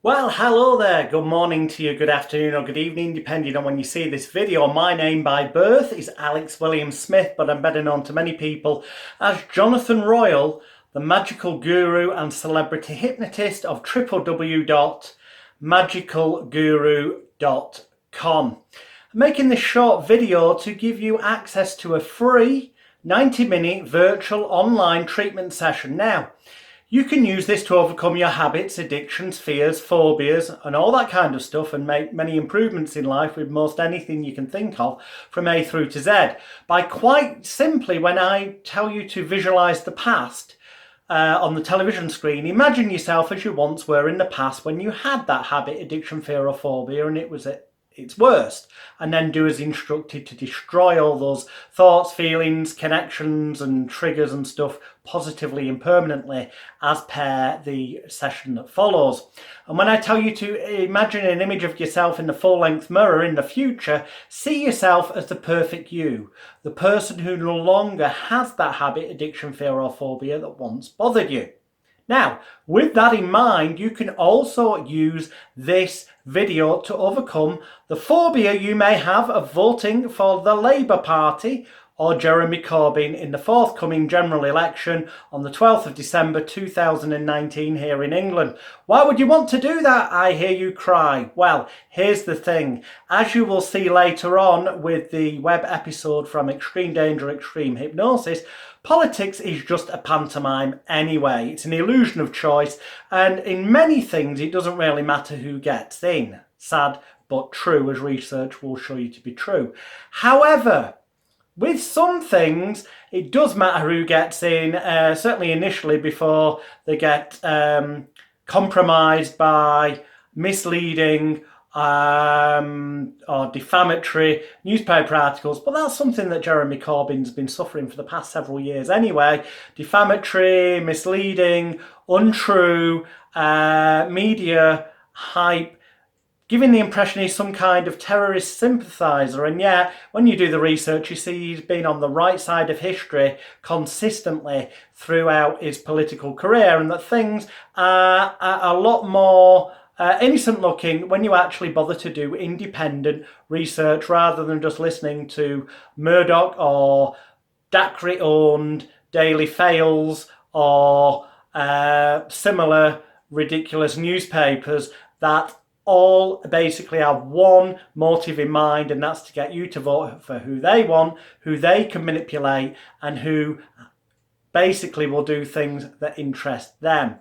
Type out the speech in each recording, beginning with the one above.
Well, hello there. Good morning to you, good afternoon or good evening, depending on when you see this video. My name by birth is Alex William Smith, but I'm better known to many people as Jonathan Royal, the magical guru and celebrity hypnotist of www.magicalguru.com. I'm making this short video to give you access to a free 90-minute virtual online treatment session. Now, you can use this to overcome your habits, addictions, fears, phobias, and all that kind of stuff, and make many improvements in life with most anything you can think of from A through to Z. By quite simply, when I tell you to visualize the past on the television screen, imagine yourself as you once were in the past when you had that habit, addiction, fear, or phobia, and it was at its worst, and then do as instructed to destroy all those thoughts, feelings, connections and triggers and stuff positively and permanently as per the session that follows. And when I tell you to imagine an image of yourself in the full-length mirror in the future, see yourself as the perfect you, the person who no longer has that habit, addiction, fear or phobia that once bothered you. Now, with that in mind, you can also use this video to overcome the phobia you may have of voting for the Labour Party or Jeremy Corbyn in the forthcoming general election on the 12th of December 2019 here in England. Why would you want to do that, I hear you cry? Well, here's the thing. As you will see later on with the web episode from Extreme Danger, Extreme Hypnosis, politics is just a pantomime anyway. It's an illusion of choice, and in many things it doesn't really matter who gets in. Sad but true, as research will show you to be true. However, with some things, it does matter who gets in, certainly initially before they get compromised by misleading or defamatory newspaper articles. But that's something that Jeremy Corbyn's been suffering for the past several years anyway. Defamatory, misleading, untrue, media hype, giving the impression he's some kind of terrorist sympathiser. And yet, when you do the research, you see he's been on the right side of history consistently throughout his political career, and that things are a lot more innocent looking when you actually bother to do independent research rather than just listening to Murdoch or Dacry owned Daily Fails or similar ridiculous newspapers that all basically have one motive in mind, and that's to get you to vote for who they want, who they can manipulate, and who basically will do things that interest them.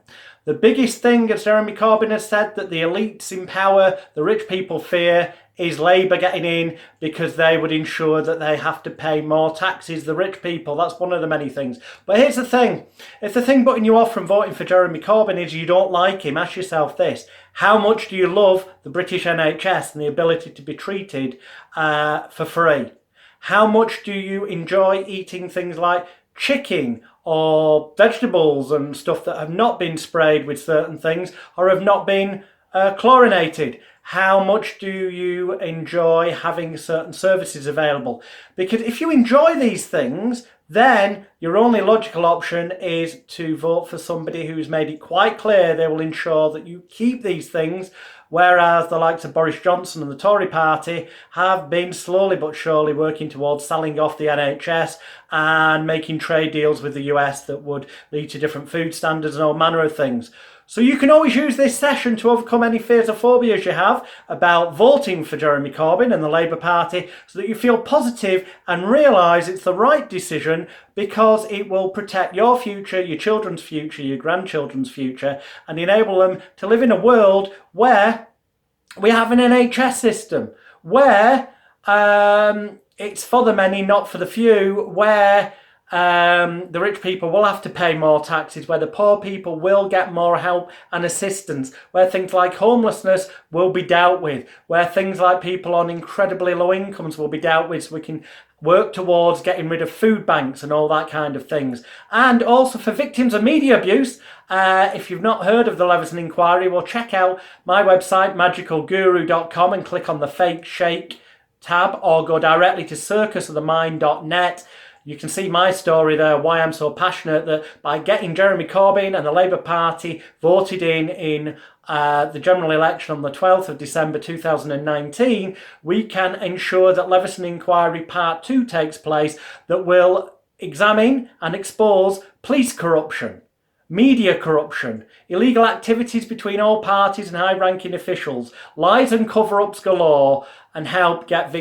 The biggest thing, as Jeremy Corbyn has said, that the elites in power, the rich people fear, is Labour getting in because they would ensure that they have to pay more taxes, the rich people. That's one of the many things. But here's the thing. If the thing putting you off from voting for Jeremy Corbyn is you don't like him, ask yourself this. How much do you love the British NHS and the ability to be treated for free? How much do you enjoy eating things like chicken or vegetables and stuff that have not been sprayed with certain things or have not been chlorinated? How much do you enjoy having certain services available? Because if you enjoy these things, then your only logical option is to vote for somebody who's made it quite clear they will ensure that you keep these things, whereas the likes of Boris Johnson and the Tory party have been slowly but surely working towards selling off the NHS and making trade deals with the US that would lead to different food standards and all manner of things. So you can always use this session to overcome any fears or phobias you have about voting for Jeremy Corbyn and the Labour Party, so that you feel positive and realise it's the right decision because it will protect your future, your children's future, your grandchildren's future, and enable them to live in a world where we have an NHS system, where it's for the many, not for the few, where the rich people will have to pay more taxes, where the poor people will get more help and assistance, where things like homelessness will be dealt with, where things like people on incredibly low incomes will be dealt with, so we can work towards getting rid of food banks and all that kind of things. And also for victims of media abuse, if you've not heard of the Leveson Inquiry, well, check out my website, magicalguru.com, and click on the Fake Shake tab, or go directly to circusofthemind.net. You can see my story there, why I'm so passionate that by getting Jeremy Corbyn and the Labour Party voted in the general election on the 12th of December 2019, we can ensure that Leveson Inquiry Part 2 takes place that will examine and expose police corruption, media corruption, illegal activities between all parties and high-ranking officials, lies and cover-ups galore, and help get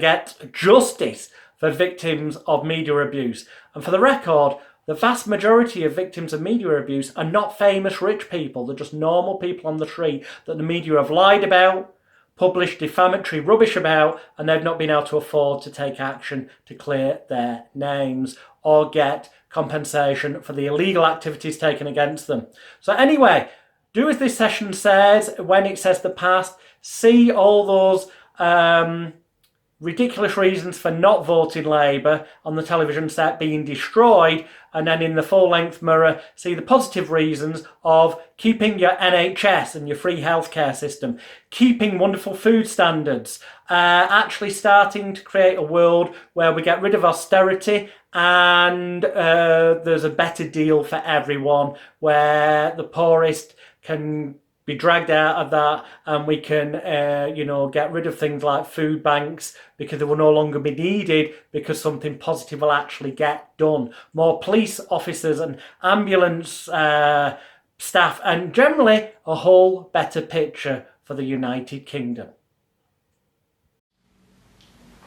get justice for victims of media abuse. And for the record, the vast majority of victims of media abuse are not famous rich people. They're just normal people on the street that the media have lied about, published defamatory rubbish about, and they've not been able to afford to take action to clear their names or get compensation for the illegal activities taken against them. So anyway, do as this session says when it says the past. See all those ridiculous reasons for not voting Labour on the television set being destroyed, and then in the full-length mirror see the positive reasons of keeping your NHS and your free healthcare system, keeping wonderful food standards, actually starting to create a world where we get rid of austerity and there's a better deal for everyone, where the poorest can be dragged out of that, and we can, get rid of things like food banks because they will no longer be needed because something positive will actually get done. More police officers and ambulance staff, and generally a whole better picture for the United Kingdom.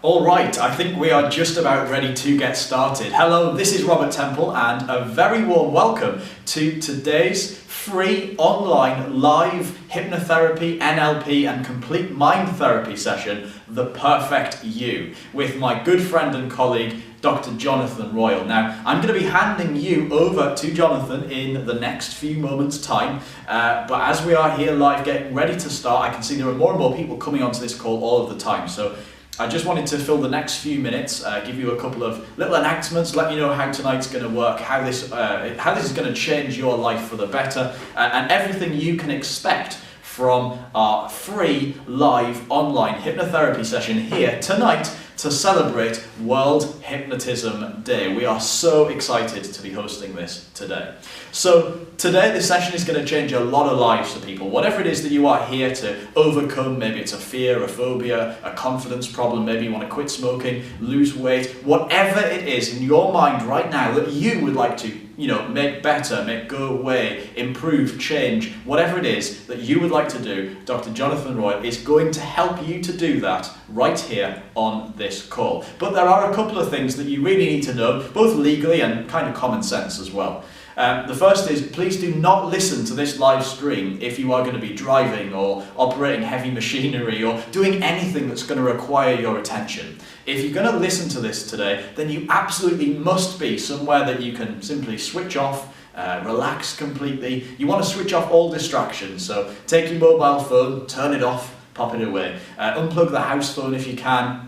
All right, I think we are just about ready to get started. Hello, this is Robert Temple, and a very warm welcome to today's free online live hypnotherapy, NLP and complete mind therapy session, The Perfect You, with my good friend and colleague, Dr. Jonathan Royal. Now, I'm going to be handing you over to Jonathan in the next few moments' time, but as we are here live getting ready to start, I can see there are more and more people coming onto this call all of the time. So I just wanted to fill the next few minutes, give you a couple of little announcements, let you know how tonight's going to work, how this is going to change your life for the better, and everything you can expect from our free live online hypnotherapy session here tonight to celebrate World Hypnotism Day. We are so excited to be hosting this today. So today this session is going to change a lot of lives for people. Whatever it is that you are here to overcome, maybe it's a fear, a phobia, a confidence problem, maybe you want to quit smoking, lose weight, whatever it is in your mind right now that you would like to make better, make go away, improve, change, whatever it is that you would like to do, Dr. Jonathan Royal is going to help you to do that right here on this call. But there are a couple of things that you really need to know, both legally and kind of common sense as well. The first is, please do not listen to this live stream if you are going to be driving or operating heavy machinery or doing anything that's going to require your attention. If you're going to listen to this today, then you absolutely must be somewhere that you can simply switch off, relax completely. You want to switch off all distractions, so take your mobile phone, turn it off, pop it away. Unplug the house phone if you can.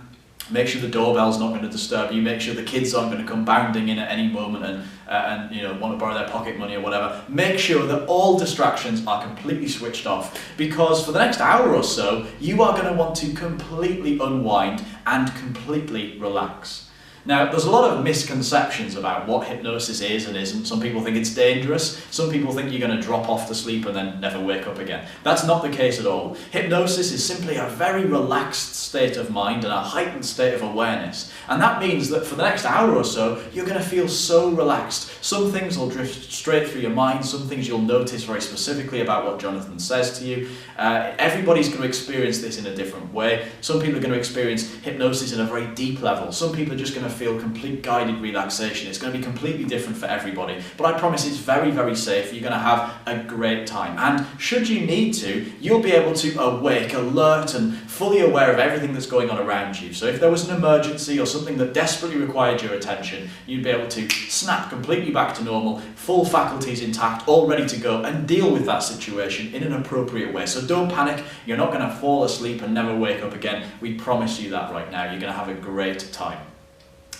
Make sure the doorbell's not going to disturb you. Make sure the kids aren't going to come bounding in at any moment and want to borrow their pocket money or whatever. Make sure that all distractions are completely switched off, because for the next hour or so, you are going to want to completely unwind and completely relax. Now, there's a lot of misconceptions about what hypnosis is and isn't. Some people think it's dangerous. Some people think you're going to drop off to sleep and then never wake up again. That's not the case at all. Hypnosis is simply a very relaxed state of mind and a heightened state of awareness. And that means that for the next hour or so, you're going to feel so relaxed. Some things will drift straight through your mind. Some things you'll notice very specifically about what Jonathan says to you. Everybody's going to experience this in a different way. Some people are going to experience hypnosis at a very deep level. Some people are just going to feel complete guided relaxation. It's going to be completely different for everybody, but I promise it's very, very safe. You're going to have a great time, and should you need to, you'll be able to awake, alert and fully aware of everything that's going on around you. So if there was an emergency or something that desperately required your attention, you'd be able to snap completely back to normal, full faculties intact, all ready to go and deal with that situation in an appropriate way. So don't panic. You're not going to fall asleep and never wake up again. We promise you that right now. You're going to have a great time.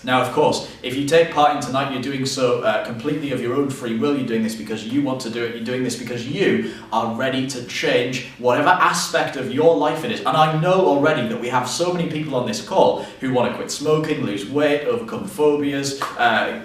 Now, of course, if you take part in tonight, you're doing so completely of your own free will. You're doing this because you want to do it. You're doing this because you are ready to change whatever aspect of your life it is. And I know already that we have so many people on this call who want to quit smoking, lose weight, overcome phobias,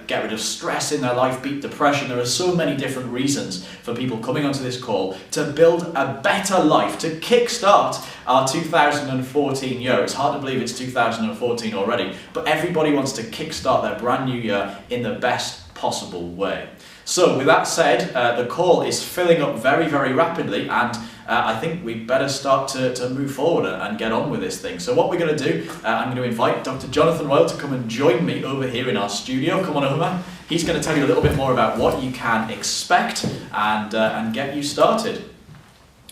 get rid of stress in their life, beat depression. There are so many different reasons for people coming onto this call to build a better life, to kickstart our 2014 year. It's hard to believe it's 2014 already, but everybody wants to kickstart their brand new year in the best possible way. So with that said, the call is filling up very, very rapidly, and I think we better start to move forward and get on with this thing. So what we're going to do, I'm going to invite Dr. Jonathan Royle to come and join me over here in our studio. Come on over. He's going to tell you a little bit more about what you can expect and get you started.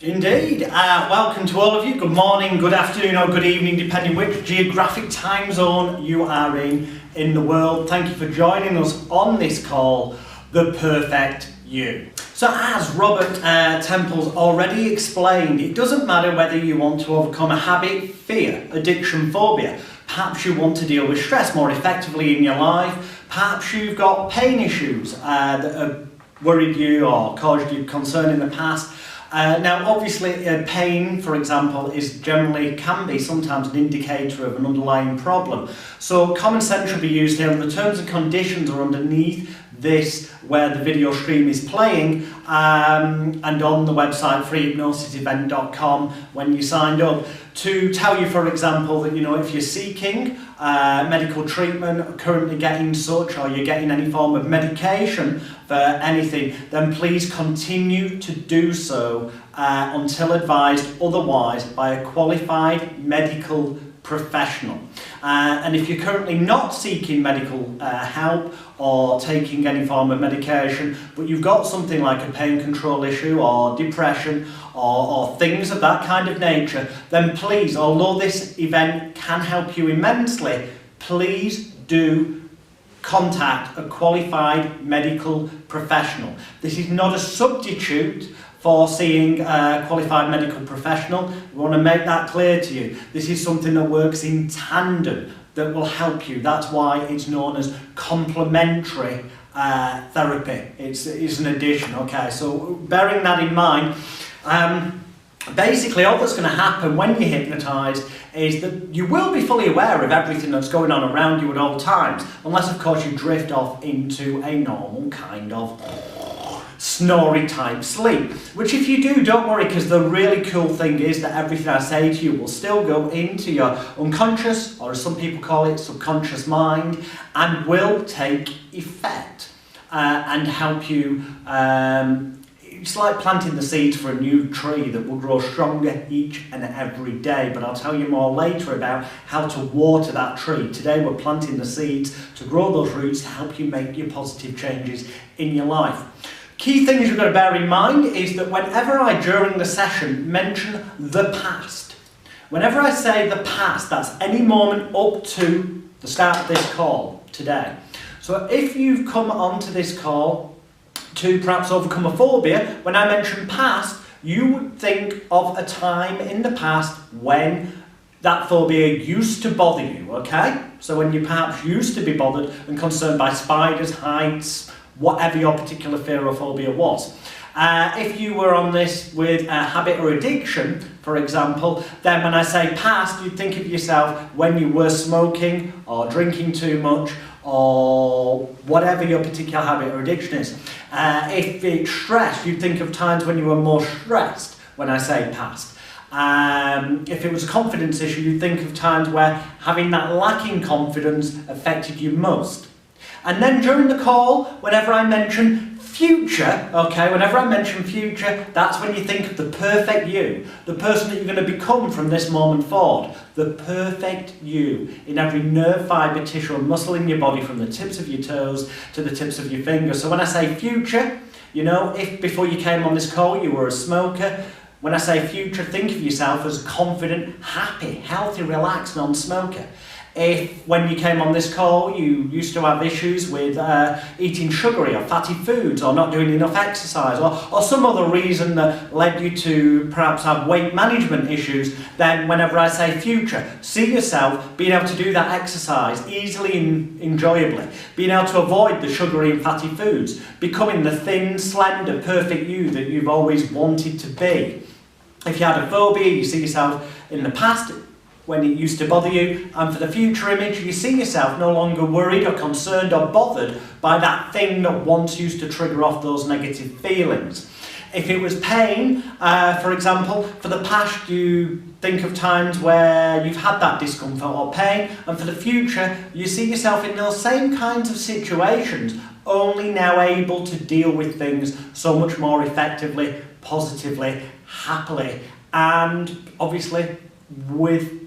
Indeed. Welcome to all of you. Good morning, good afternoon or good evening, depending which geographic time zone you are in the world. Thank you for joining us on this call, The Perfect You. So as Robert Temple's already explained, it doesn't matter whether you want to overcome a habit, fear, addiction, phobia. Perhaps you want to deal with stress more effectively in your life. Perhaps you've got pain issues that have worried you or caused you concern in the past. Now, obviously, pain, for example, can be sometimes an indicator of an underlying problem. So common sense should be used here, and the terms and conditions are underneath this where the video stream is playing, and on the website freehypnosisevent.com when you signed up, to tell you, for example, that if you're seeking medical treatment, currently getting such, or you're getting any form of medication for anything, then please continue to do so until advised otherwise by a qualified medical professional. And if you're currently not seeking medical help or taking any form of medication, but you've got something like a pain control issue or depression or things of that kind of nature, then please, although this event can help you immensely, please do contact a qualified medical professional. This is not a substitute for seeing a qualified medical professional. We want to make that clear to you. This is something that works in tandem, that will help you. That's why it's known as complementary therapy. It's an addition, okay? So bearing that in mind, basically all that's going to happen when you're hypnotised is that you will be fully aware of everything that's going on around you at all times, unless of course you drift off into a normal kind of snory type sleep, which if you do, don't worry, because the really cool thing is that everything I say to you will still go into your unconscious, or as some people call it, subconscious mind, and will take effect and help you. It's like planting the seeds for a new tree that will grow stronger each and every day, but I'll tell you more later about how to water that tree. Today we're planting the seeds to grow those roots to help you make your positive changes in your life. Key things you've got to bear in mind is that whenever I, during the session, mention the past, whenever I say the past, that's any moment up to the start of this call today. So if you've come onto this call to perhaps overcome a phobia, when I mention past, you would think of a time in the past when that phobia used to bother you, okay? So when you perhaps used to be bothered and concerned by spiders, heights, whatever your particular fear or phobia was. If you were on this with a habit or addiction, for example, then when I say past, you'd think of yourself when you were smoking or drinking too much or whatever your particular habit or addiction is. If it's stress, you'd think of times when you were more stressed when I say past. If it was a confidence issue, you'd think of times where having that lacking confidence affected you most. And then during the call, whenever I mention future, okay, whenever I mention future, that's when you think of the perfect you, the person that you're going to become from this moment forward, the perfect you in every nerve, fibre, tissue and muscle in your body, from the tips of your toes to the tips of your fingers. So when I say future, if before you came on this call you were a smoker, when I say future, think of yourself as confident, happy, healthy, relaxed, non-smoker. If when you came on this call you used to have issues with eating sugary or fatty foods or not doing enough exercise or some other reason that led you to perhaps have weight management issues, then whenever I say future, see yourself being able to do that exercise easily and enjoyably, being able to avoid the sugary and fatty foods, becoming the thin, slender, perfect you that you've always wanted to be. If you had a phobia, you see yourself in the past when it used to bother you, and for the future image, you see yourself no longer worried or concerned or bothered by that thing that once used to trigger off those negative feelings. If it was pain, for example, for the past you think of times where you've had that discomfort or pain, and for the future you see yourself in those same kinds of situations, only now able to deal with things so much more effectively, positively, happily, and obviously with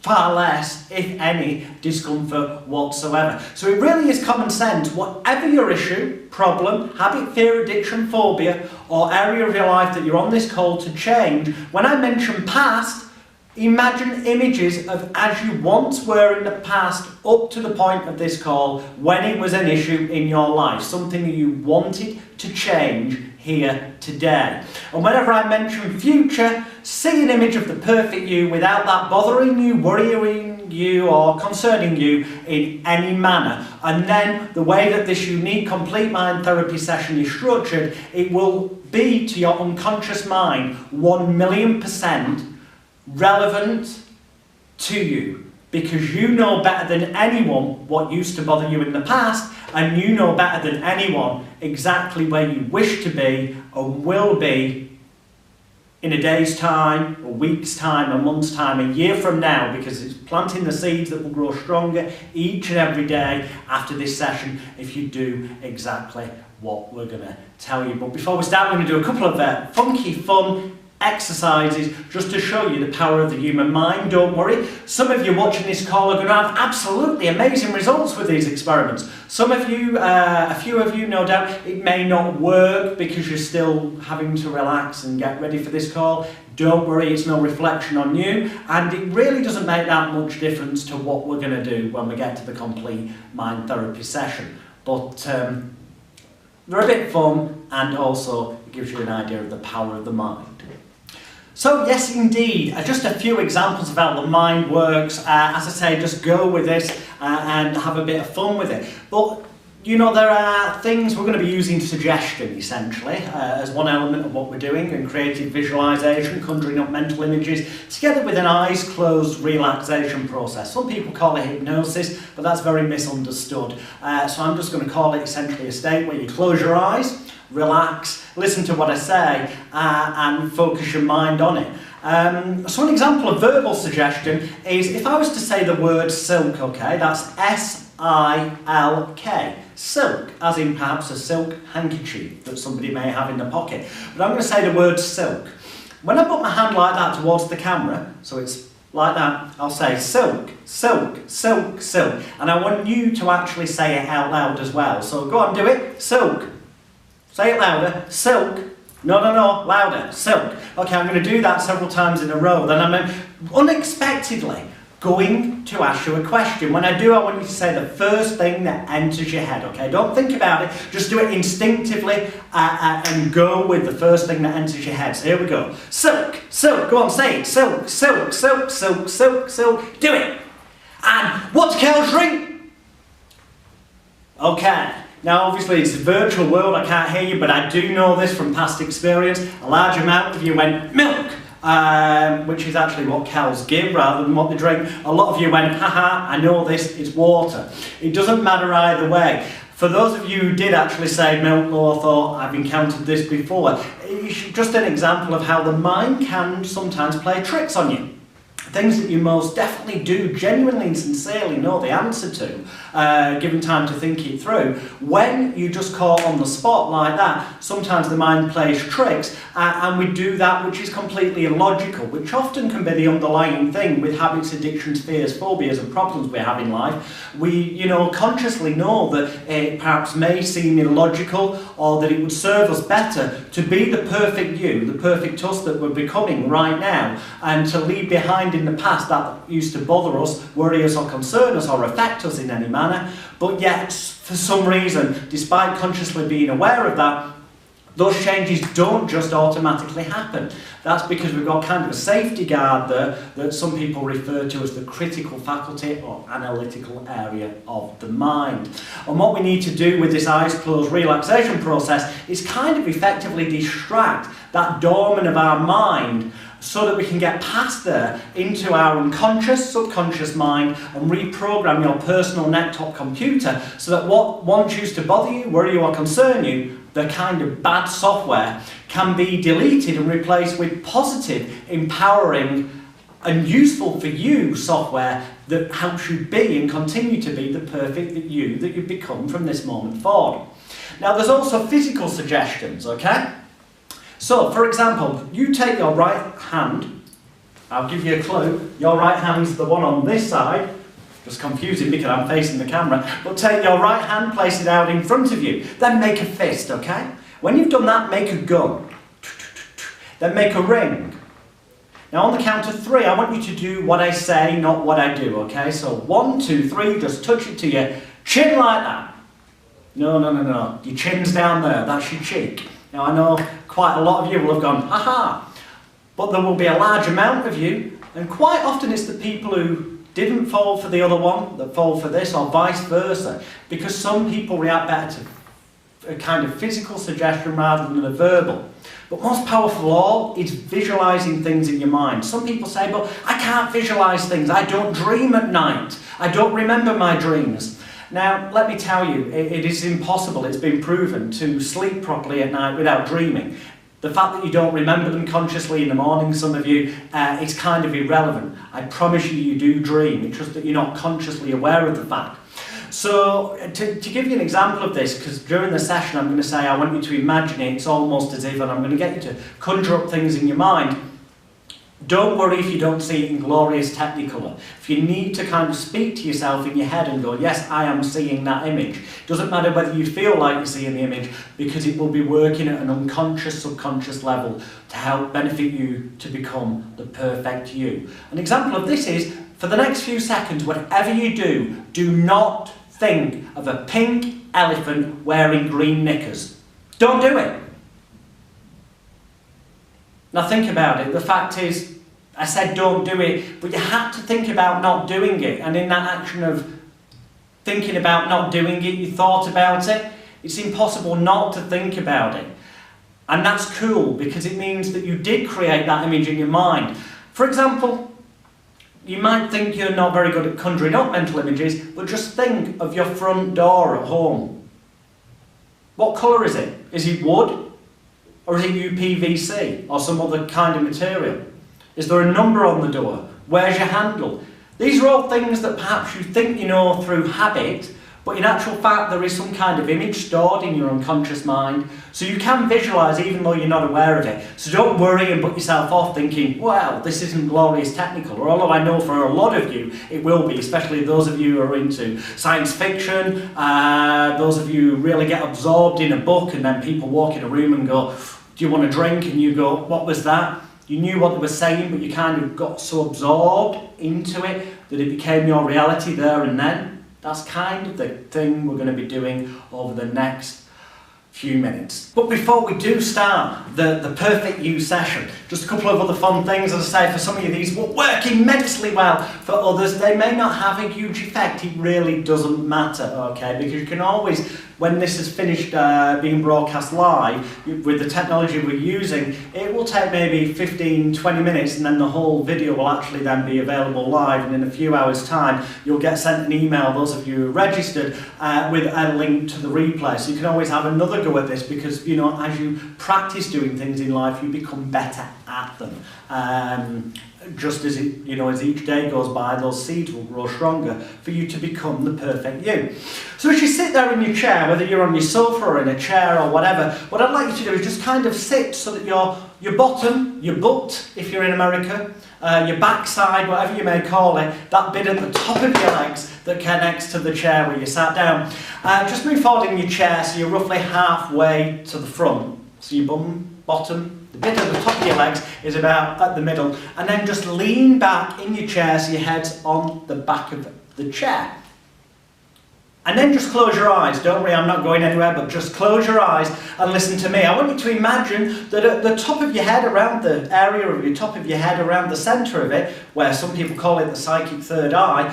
far less, if any, discomfort whatsoever. So it really is common sense. Whatever your issue, problem, habit, fear, addiction, phobia, or area of your life that you're on this call to change, when I mention past, imagine images of as you once were in the past up to the point of this call when it was an issue in your life, something that you wanted to change here today. And whenever I mention future, see an image of the perfect you without that bothering you, worrying you or concerning you in any manner. And then the way that this unique complete mind therapy session is structured, it will be to your unconscious mind 1,000,000% relevant to you, because you know better than anyone what used to bother you in the past, and you know better than anyone exactly where you wish to be and will be in a day's time, a week's time, a month's time, a year from now, because it's planting the seeds that will grow stronger each and every day after this session if you do exactly what we're going to tell you. But before we start, we're going to do a couple of funky, fun exercises just to show you the power of the human mind. Don't worry, some of you watching this call are going to have absolutely amazing results with these experiments. Some of you, a few of you, no doubt, it may not work because you're still having to relax and get ready for this call. Don't worry, it's no reflection on you, and it really doesn't make that much difference to what we're going to do when we get to the complete mind therapy session. But they're a bit fun, and also it gives you an idea of the power of the mind. So yes, indeed, just a few examples of how the mind works. As I say, just go with this and have a bit of fun with it. But, you know, there are things we're going to be using suggestion, essentially, as one element of what we're doing, and creative visualization, conjuring up mental images, together with an eyes closed relaxation process. Some people call it hypnosis, but that's very misunderstood. So I'm just going to call it essentially a state where you close your eyes, relax, listen to what I say, and focus your mind on it. So an example of verbal suggestion is if I was to say the word silk, okay, that's S-I-L-K, silk, as in perhaps a silk handkerchief that somebody may have in the pocket. But I'm going to say the word silk. When I put my hand like that towards the camera, so it's like that, I'll say silk, silk, silk, silk. And I want you to actually say it out loud as well. So go on, do it. Silk. Say it louder. Silk. No, louder. Silk. Okay, I'm going to do that several times in a row. Then I'm unexpectedly going to ask you a question. When I do, I want you to say the first thing that enters your head, okay? Don't think about it. Just do it instinctively and go with the first thing that enters your head. So here we go. Silk, silk. Go on, say it. Silk, silk, silk, silk, silk, silk. Do it. And what's cows drink? Okay. Now, obviously, it's a virtual world, I can't hear you, but I do know this from past experience. A large amount of you went, milk, which is actually what cows give rather than what they drink. A lot of you went, haha, I know this, it's water. It doesn't matter either way. For those of you who did actually say milk, or thought, I've encountered this before, it's just an example of how the mind can sometimes play tricks on you. Things that you most definitely do genuinely and sincerely know the answer to, given time to think it through. When you just caught on the spot like that, sometimes the mind plays tricks, and we do that which is completely illogical, which often can be the underlying thing with habits, addictions, fears, phobias and problems we have in life. We, consciously know that it perhaps may seem illogical, or that it would serve us better to be the perfect you, the perfect us that we're becoming right now, and to leave behind in the past that used to bother us, worry us or concern us or affect us in any manner, but yet for some reason, despite consciously being aware of that, those changes don't just automatically happen. That's because we've got kind of a safety guard there that some people refer to as the critical faculty or analytical area of the mind. And what we need to do with this eyes closed relaxation process is kind of effectively distract that dormant of our mind so that we can get past there into our unconscious, subconscious mind and reprogram your personal neck-top computer so that what once used to bother you, worry you or concern you, the kind of bad software, can be deleted and replaced with positive, empowering and useful for you software that helps you be and continue to be the perfect you that you've become from this moment forward. Now there's also physical suggestions, okay? So for example, you take your right hand, I'll give you a clue, your right hand's the one on this side, just confusing because I'm facing the camera, but take your right hand, place it out in front of you, then make a fist, okay? When you've done that, make a gun, then make a ring. Now on the count of 3, I want you to do what I say, not what I do, okay? So 1, 2, 3, just touch it to your chin like that. No, your chin's down there, that's your cheek. Now I know quite a lot of you will have gone, haha, but there will be a large amount of you, and quite often it's the people who didn't fall for the other one that fall for this, or vice versa, because some people react better to a kind of physical suggestion rather than a verbal. But most powerful of all is visualizing things in your mind. Some people say, but I can't visualize things, I don't dream at night, I don't remember my dreams. Now, let me tell you, it is impossible, it's been proven, to sleep properly at night without dreaming. The fact that you don't remember them consciously in the morning, some of you, is kind of irrelevant. I promise you, you do dream. It's just that you're not consciously aware of the fact. So, to give you an example of this, because during the session I'm going to say I want you to imagine it, it's almost as if, and I'm going to get you to conjure up things in your mind. Don't worry if you don't see it in glorious technicolor. If you need to kind of speak to yourself in your head and go, yes, I am seeing that image. Doesn't matter whether you feel like you're seeing the image, because it will be working at an unconscious, subconscious level to help benefit you to become the perfect you. An example of this is, for the next few seconds, whatever you do, do not think of a pink elephant wearing green knickers. Don't do it. Now think about it. The fact is, I said don't do it, but you had to think about not doing it. And in that action of thinking about not doing it, you thought about it. It's impossible not to think about it. And that's cool, because it means that you did create that image in your mind. For example, you might think you're not very good at conjuring up mental images, but just think of your front door at home. What colour is it? Is it wood? Or is it UPVC or some other kind of material? Is there a number on the door? Where's your handle? These are all things that perhaps you think you know through habit, but in actual fact there is some kind of image stored in your unconscious mind, so you can visualise even though you're not aware of it. So don't worry and put yourself off thinking, well, this isn't glorious technical, or although I know for a lot of you it will be, especially those of you who are into science fiction, those of you who really get absorbed in a book and then people walk in a room and go, do you want a drink? And you go, what was that? You knew what they were saying, but you kind of got so absorbed into it that it became your reality there and then. That's kind of the thing we're going to be doing over the next few minutes. But before we do start the Perfect You session, just a couple of other fun things. As I say, for some of you these will work immensely well. For others, they may not have a huge effect. It really doesn't matter, okay? Because you can always, when this is finished being broadcast live, with the technology we're using, it will take maybe 15-20 minutes and then the whole video will actually then be available live, and in a few hours time you'll get sent an email, those of you who are registered, with a link to the replay. So you can always have another go at this, because you know, as you practice doing things in life you become better at them. Just as it, you know, as each day goes by, those seeds will grow stronger for you to become the perfect you. So as you sit there in your chair, whether you're on your sofa or in a chair or whatever, what I'd like you to do is just kind of sit so that your bottom, your butt, if you're in America, your backside, whatever you may call it, that bit at the top of your legs that connects to the chair where you sat down. Just move forward in your chair so you're roughly halfway to the front. So your bum, bottom, the bit at the top of your legs is about at the middle. And then just lean back in your chair so your head's on the back of the chair. And then just close your eyes. Don't worry, I'm not going anywhere, but just close your eyes and listen to me. I want you to imagine that at the top of your head, around the area of your top of your head, around the centre of it, where some people call it the psychic third eye,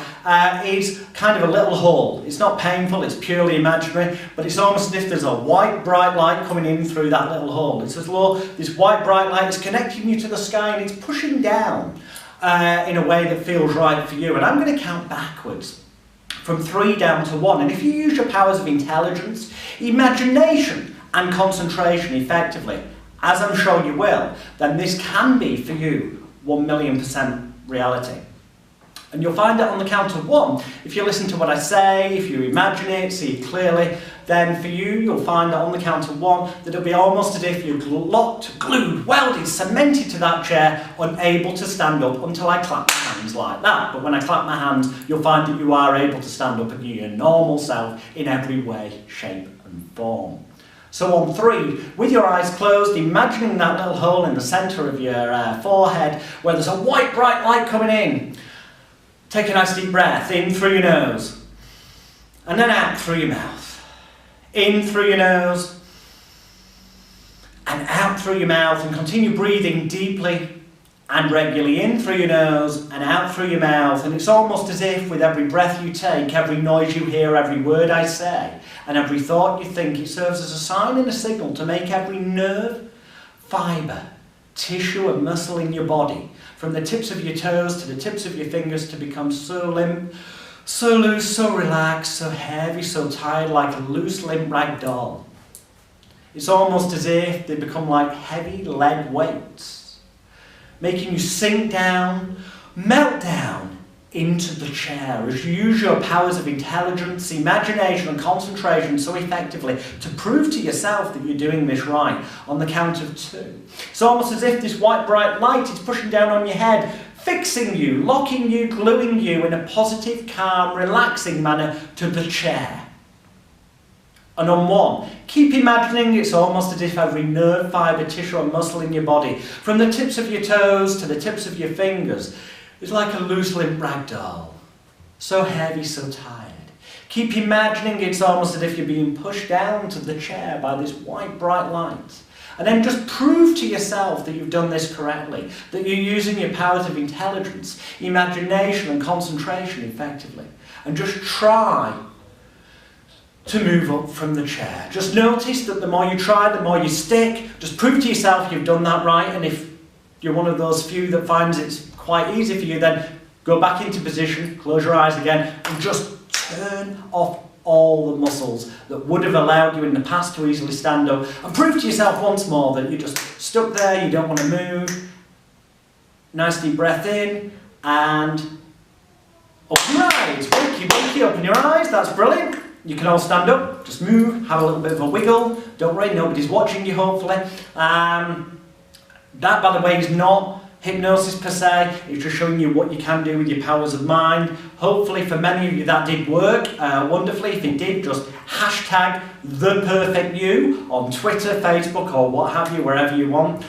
is kind of a little hole. It's not painful, it's purely imaginary, but it's almost as if there's a white bright light coming in through that little hole. It's as though this white bright light is connecting you to the sky and it's pushing down in a way that feels right for you. And I'm going to count backwards from 3 down to 1. And if you use your powers of intelligence, imagination and concentration effectively, as I'm sure you will, then this can be for you 1,000,000% reality. And you'll find it on the count of 1. If you listen to what I say, if you imagine it, see it clearly, then for you, you'll find that on the count of 1, that it'll be almost as if you're locked, glued, welded, cemented to that chair, unable to stand up until I clap my hands like that. But when I clap my hands, you'll find that you are able to stand up and be your normal self in every way, shape and form. So on 3, with your eyes closed, imagining that little hole in the centre of your forehead where there's a white bright light coming in. Take a nice deep breath in through your nose and then out through your mouth. In through your nose and out through your mouth, and continue breathing deeply and regularly in through your nose and out through your mouth. And it's almost as if with every breath you take, every noise you hear, every word I say and every thought you think, it serves as a sign and a signal to make every nerve, fibre, tissue and muscle in your body, from the tips of your toes to the tips of your fingers, to become so limp, so loose, so relaxed, so heavy, so tired, like a loose, limp rag doll. It's almost as if they become like heavy lead weights, making you sink down, melt down into the chair as you use your powers of intelligence, imagination and concentration so effectively to prove to yourself that you're doing this right on the count of 2. It's almost as if this white bright light is pushing down on your head, fixing you, locking you, gluing you in a positive, calm, relaxing manner to the chair. And on 1, keep imagining it's almost as if every nerve, fibre, tissue and muscle in your body, from the tips of your toes to the tips of your fingers, is like a loose limp rag doll. So heavy, so tired. Keep imagining it's almost as if you're being pushed down to the chair by this white bright light. And then just prove to yourself that you've done this correctly, that you're using your powers of intelligence, imagination and concentration effectively. And just try to move up from the chair. Just notice that the more you try, the more you stick. Just prove to yourself you've done that right. And if you're one of those few that finds it's quite easy for you, then go back into position, close your eyes again, and just turn off all the muscles that would have allowed you in the past to easily stand up, and prove to yourself once more that you're just stuck there, you don't want to move. Nice deep breath in, and open your eyes. Wakey, open your eyes, that's brilliant. You can all stand up, just move, have a little bit of a wiggle. Don't worry, nobody's watching you hopefully. That, by the way, is not hypnosis per se. It's just showing you what you can do with your powers of mind. Hopefully for many of you that did work wonderfully. If it did, just hashtag #ThePerfectYou on Twitter, Facebook or what have you, wherever you want,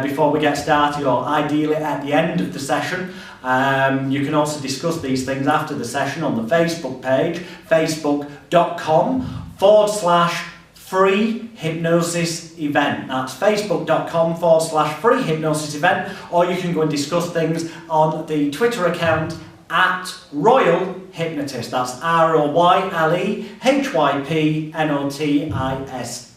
before we get started, or ideally at the end of the session. You can also discuss these things after the session on the Facebook page, facebook.com/free hypnosis event. That's facebook.com/free hypnosis event, or you can go and discuss things on the Twitter account at Royal Hypnotist. That's ROYLEHYPNOTIST.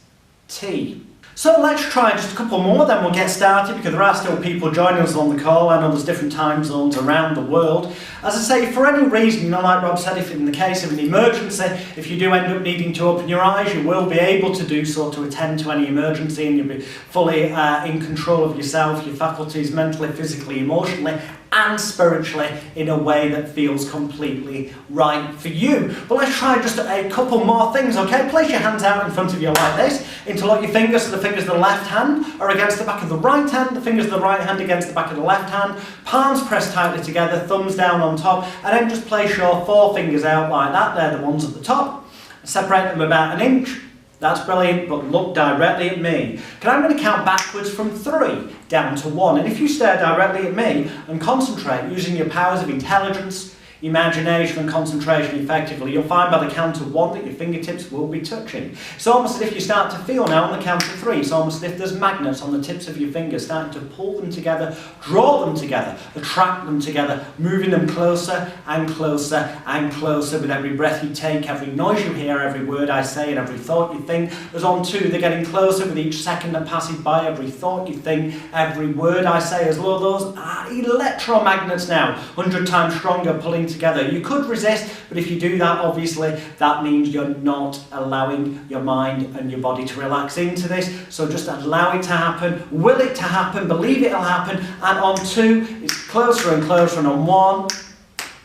So let's try just a couple more, then we'll get started, because there are still people joining us on the call. I know there's different time zones around the world. As I say, for any reason, you know, like Rob said, if in the case of an emergency, if you do end up needing to open your eyes, you will be able to do so to attend to any emergency, and you'll be fully in control of yourself, your faculties, mentally, physically, emotionally, and spiritually, in a way that feels completely right for you. But let's try just a couple more things, okay? Place your hands out in front of you like this. Interlock your fingers, so the fingers of the left hand are against the back of the right hand, the fingers of the right hand against the back of the left hand, palms pressed tightly together, thumbs down on top, and then just place your 4 fingers out like that. They're the ones at the top. Separate them about 1 inch. That's brilliant, but look directly at me. I'm going to count backwards from 3 down to 1. And if you stare directly at me and concentrate using your powers of intelligence, imagination and concentration effectively, you'll find by the count of 1 that your fingertips will be touching. It's almost as if you start to feel now on the count of 3, it's almost as if there's magnets on the tips of your fingers starting to pull them together, draw them together, attract them together, moving them closer and closer and closer with every breath you take, every noise you hear, every word I say and every thought you think. As on 2, they're getting closer with each second that passes by, every thought you think, every word I say, as though those are electromagnets now, 100 times stronger, pulling together. You could resist, but if you do that, obviously, that means you're not allowing your mind and your body to relax into this. So just allow it to happen, will it to happen, believe it'll happen, and on 2, it's closer and closer, and on 1,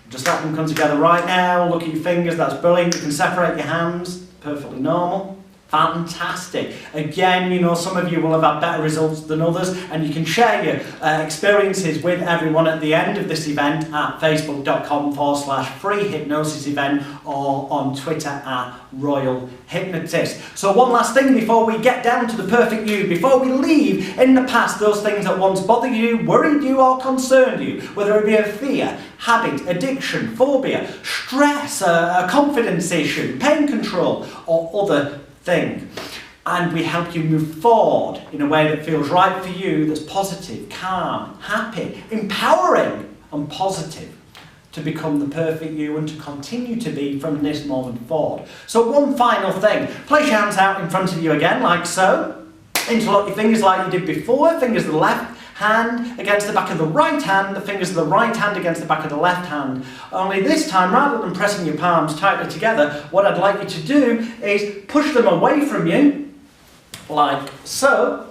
just let them come together right now. Look at your fingers, that's brilliant. You can separate your hands, perfectly normal. Fantastic. Again, you know, some of you will have had better results than others, and you can share your experiences with everyone at the end of this event at facebook.com/free hypnosis event or on Twitter at Royal Hypnotist. So one last thing before we get down to the perfect you, before we leave in the past those things that once bothered you, worried you or concerned you, whether it be a fear, habit, addiction, phobia, stress, a confidence issue, pain control or other thing, and we help you move forward in a way that feels right for you, that's positive, calm, happy, empowering and positive to become the perfect you and to continue to be from this moment forward. So one final thing, place your hands out in front of you again like so, interlock your fingers like you did before, fingers of the left hand against the back of the right hand, the fingers of the right hand against the back of the left hand. Only this time, rather than pressing your palms tightly together, what I'd like you to do is push them away from you, like so,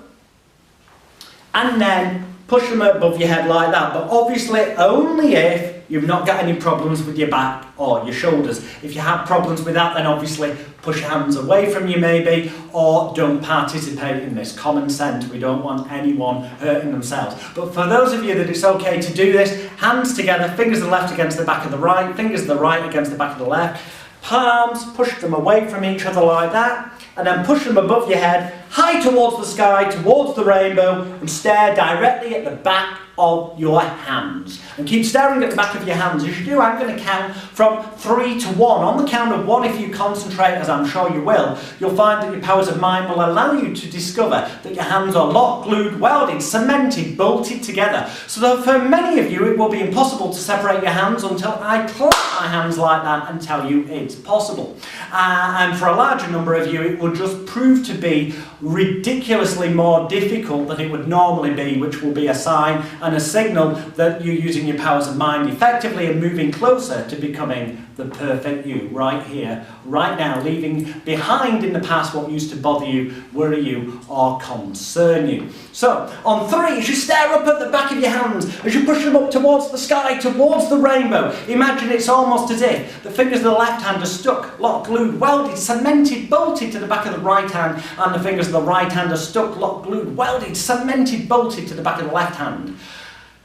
and then push them above your head like that, but obviously only if you've not got any problems with your back or your shoulders. If you have problems with that, then obviously push your hands away from you maybe, or don't participate in this. Common sense, we don't want anyone hurting themselves. But for those of you that it's okay to do this, hands together, fingers of the left against the back of the right, fingers of the right against the back of the left, palms, push them away from each other like that, and then push them above your head, high towards the sky, towards the rainbow, and stare directly at the back of your hands. And keep staring at the back of your hands. As you do, I'm going to count from 3 to 1. On the count of 1, if you concentrate, as I'm sure you will, you'll find that your powers of mind will allow you to discover that your hands are locked, glued, welded, cemented, bolted together. So that for many of you, it will be impossible to separate your hands until I clap my hands like that and tell you it's possible. And for a larger number of you, it will just prove to be ridiculously more difficult than it would normally be, which will be a sign and a signal that you're using your powers of mind effectively and moving closer to becoming the perfect you, right here, right now, leaving behind in the past what used to bother you, worry you, or concern you. So, on 3, as you stare up at the back of your hands, as you push them up towards the sky, towards the rainbow, imagine it's almost as if the fingers of the left hand are stuck, locked, glued, welded, cemented, bolted to the back of the right hand, and the fingers of the right hand are stuck, locked, glued, welded, cemented, bolted to the back of the left hand.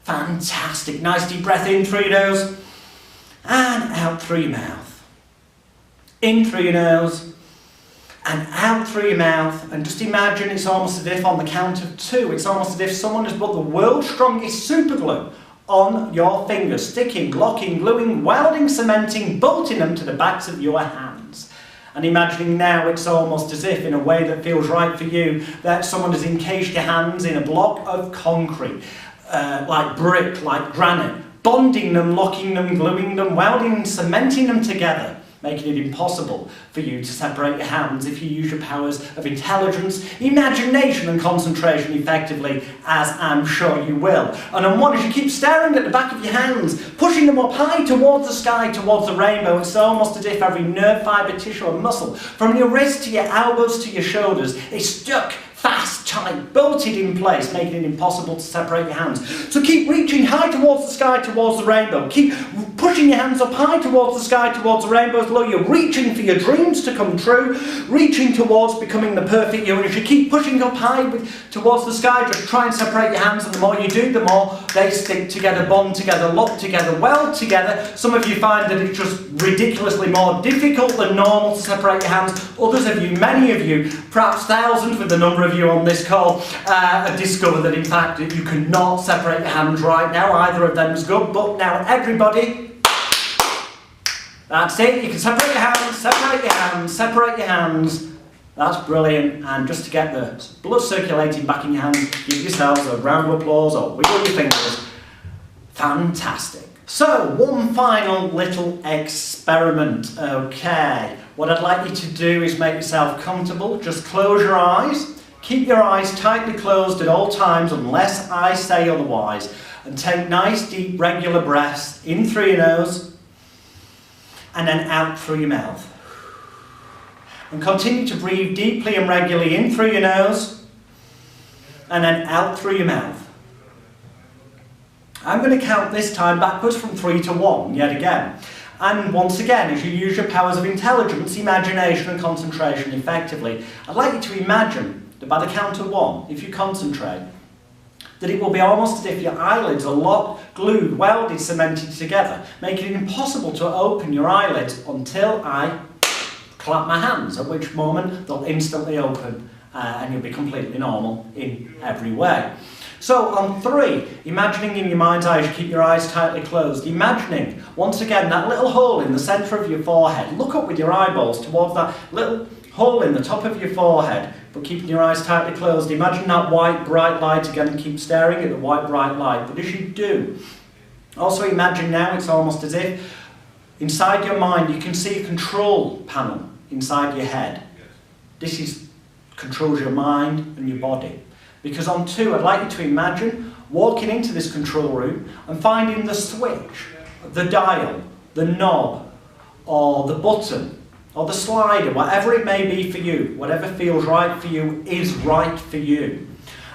Fantastic. Nice deep breath in through your nose and out through your mouth. In through your nose and out through your mouth. And just imagine it's almost as if on the count of 2, it's almost as if someone has put the world's strongest super glue on your fingers, sticking, locking, gluing, welding, cementing, bolting them to the backs of your hands. And imagining now it's almost as if, in a way that feels right for you, that someone has encased your hands in a block of concrete, like brick, like granite, bonding them, locking them, gluing them, welding, cementing them together, making it impossible for you to separate your hands if you use your powers of intelligence, imagination and concentration effectively, as I'm sure you will. And on 1, as you keep staring at the back of your hands, pushing them up high towards the sky, towards the rainbow, it's almost as if every nerve, fibre, tissue and muscle, from your wrist to your elbows to your shoulders, is stuck fast, tight, bolted in place, making it impossible to separate your hands. So keep reaching high towards the sky, towards the rainbow. Keep pushing your hands up high towards the sky, towards the rainbow, as though you're reaching for your dreams to come true, reaching towards becoming the perfect you. And as you keep pushing up high towards the sky, just try and separate your hands, and the more you do, the more they stick together, bond together, lock together, weld together. Some of you find that it's just ridiculously more difficult than normal to separate your hands. Others of you, many of you, perhaps thousands with the number of you on this call, have discovered that in fact you cannot separate your hands right now. Either of them is good, but now everybody, that's it. You can separate your hands, separate your hands, separate your hands. That's brilliant. And just to get the blood circulating back in your hands, give yourselves a round of applause or wiggle your fingers. Fantastic. So, one final little experiment, okay. What I'd like you to do is make yourself comfortable. Just close your eyes. Keep your eyes tightly closed at all times unless I say otherwise. And take nice, deep, regular breaths in through your nose and then out through your mouth. And continue to breathe deeply and regularly in through your nose and then out through your mouth. I'm going to count this time backwards from 3 to 1, yet again. And once again, as you use your powers of intelligence, imagination and concentration effectively, I'd like you to imagine that by the count of 1, if you concentrate, that it will be almost as if your eyelids are locked, glued, welded, cemented together, making it impossible to open your eyelids until I clap my hands, at which moment they'll instantly open and you'll be completely normal in every way. So on 3, imagining in your mind's eye as you keep your eyes tightly closed, imagining once again that little hole in the centre of your forehead. Look up with your eyeballs towards that little hole in the top of your forehead, but keeping your eyes tightly closed. Imagine that white bright light again and keep staring at the white bright light. But as you do, also imagine now it's almost as if inside your mind you can see a control panel inside your head. This controls your mind and your body. Because on 2, I'd like you to imagine walking into this control room and finding the switch, the dial, the knob, or the button, or the slider, whatever it may be for you, whatever feels right for you is right for you.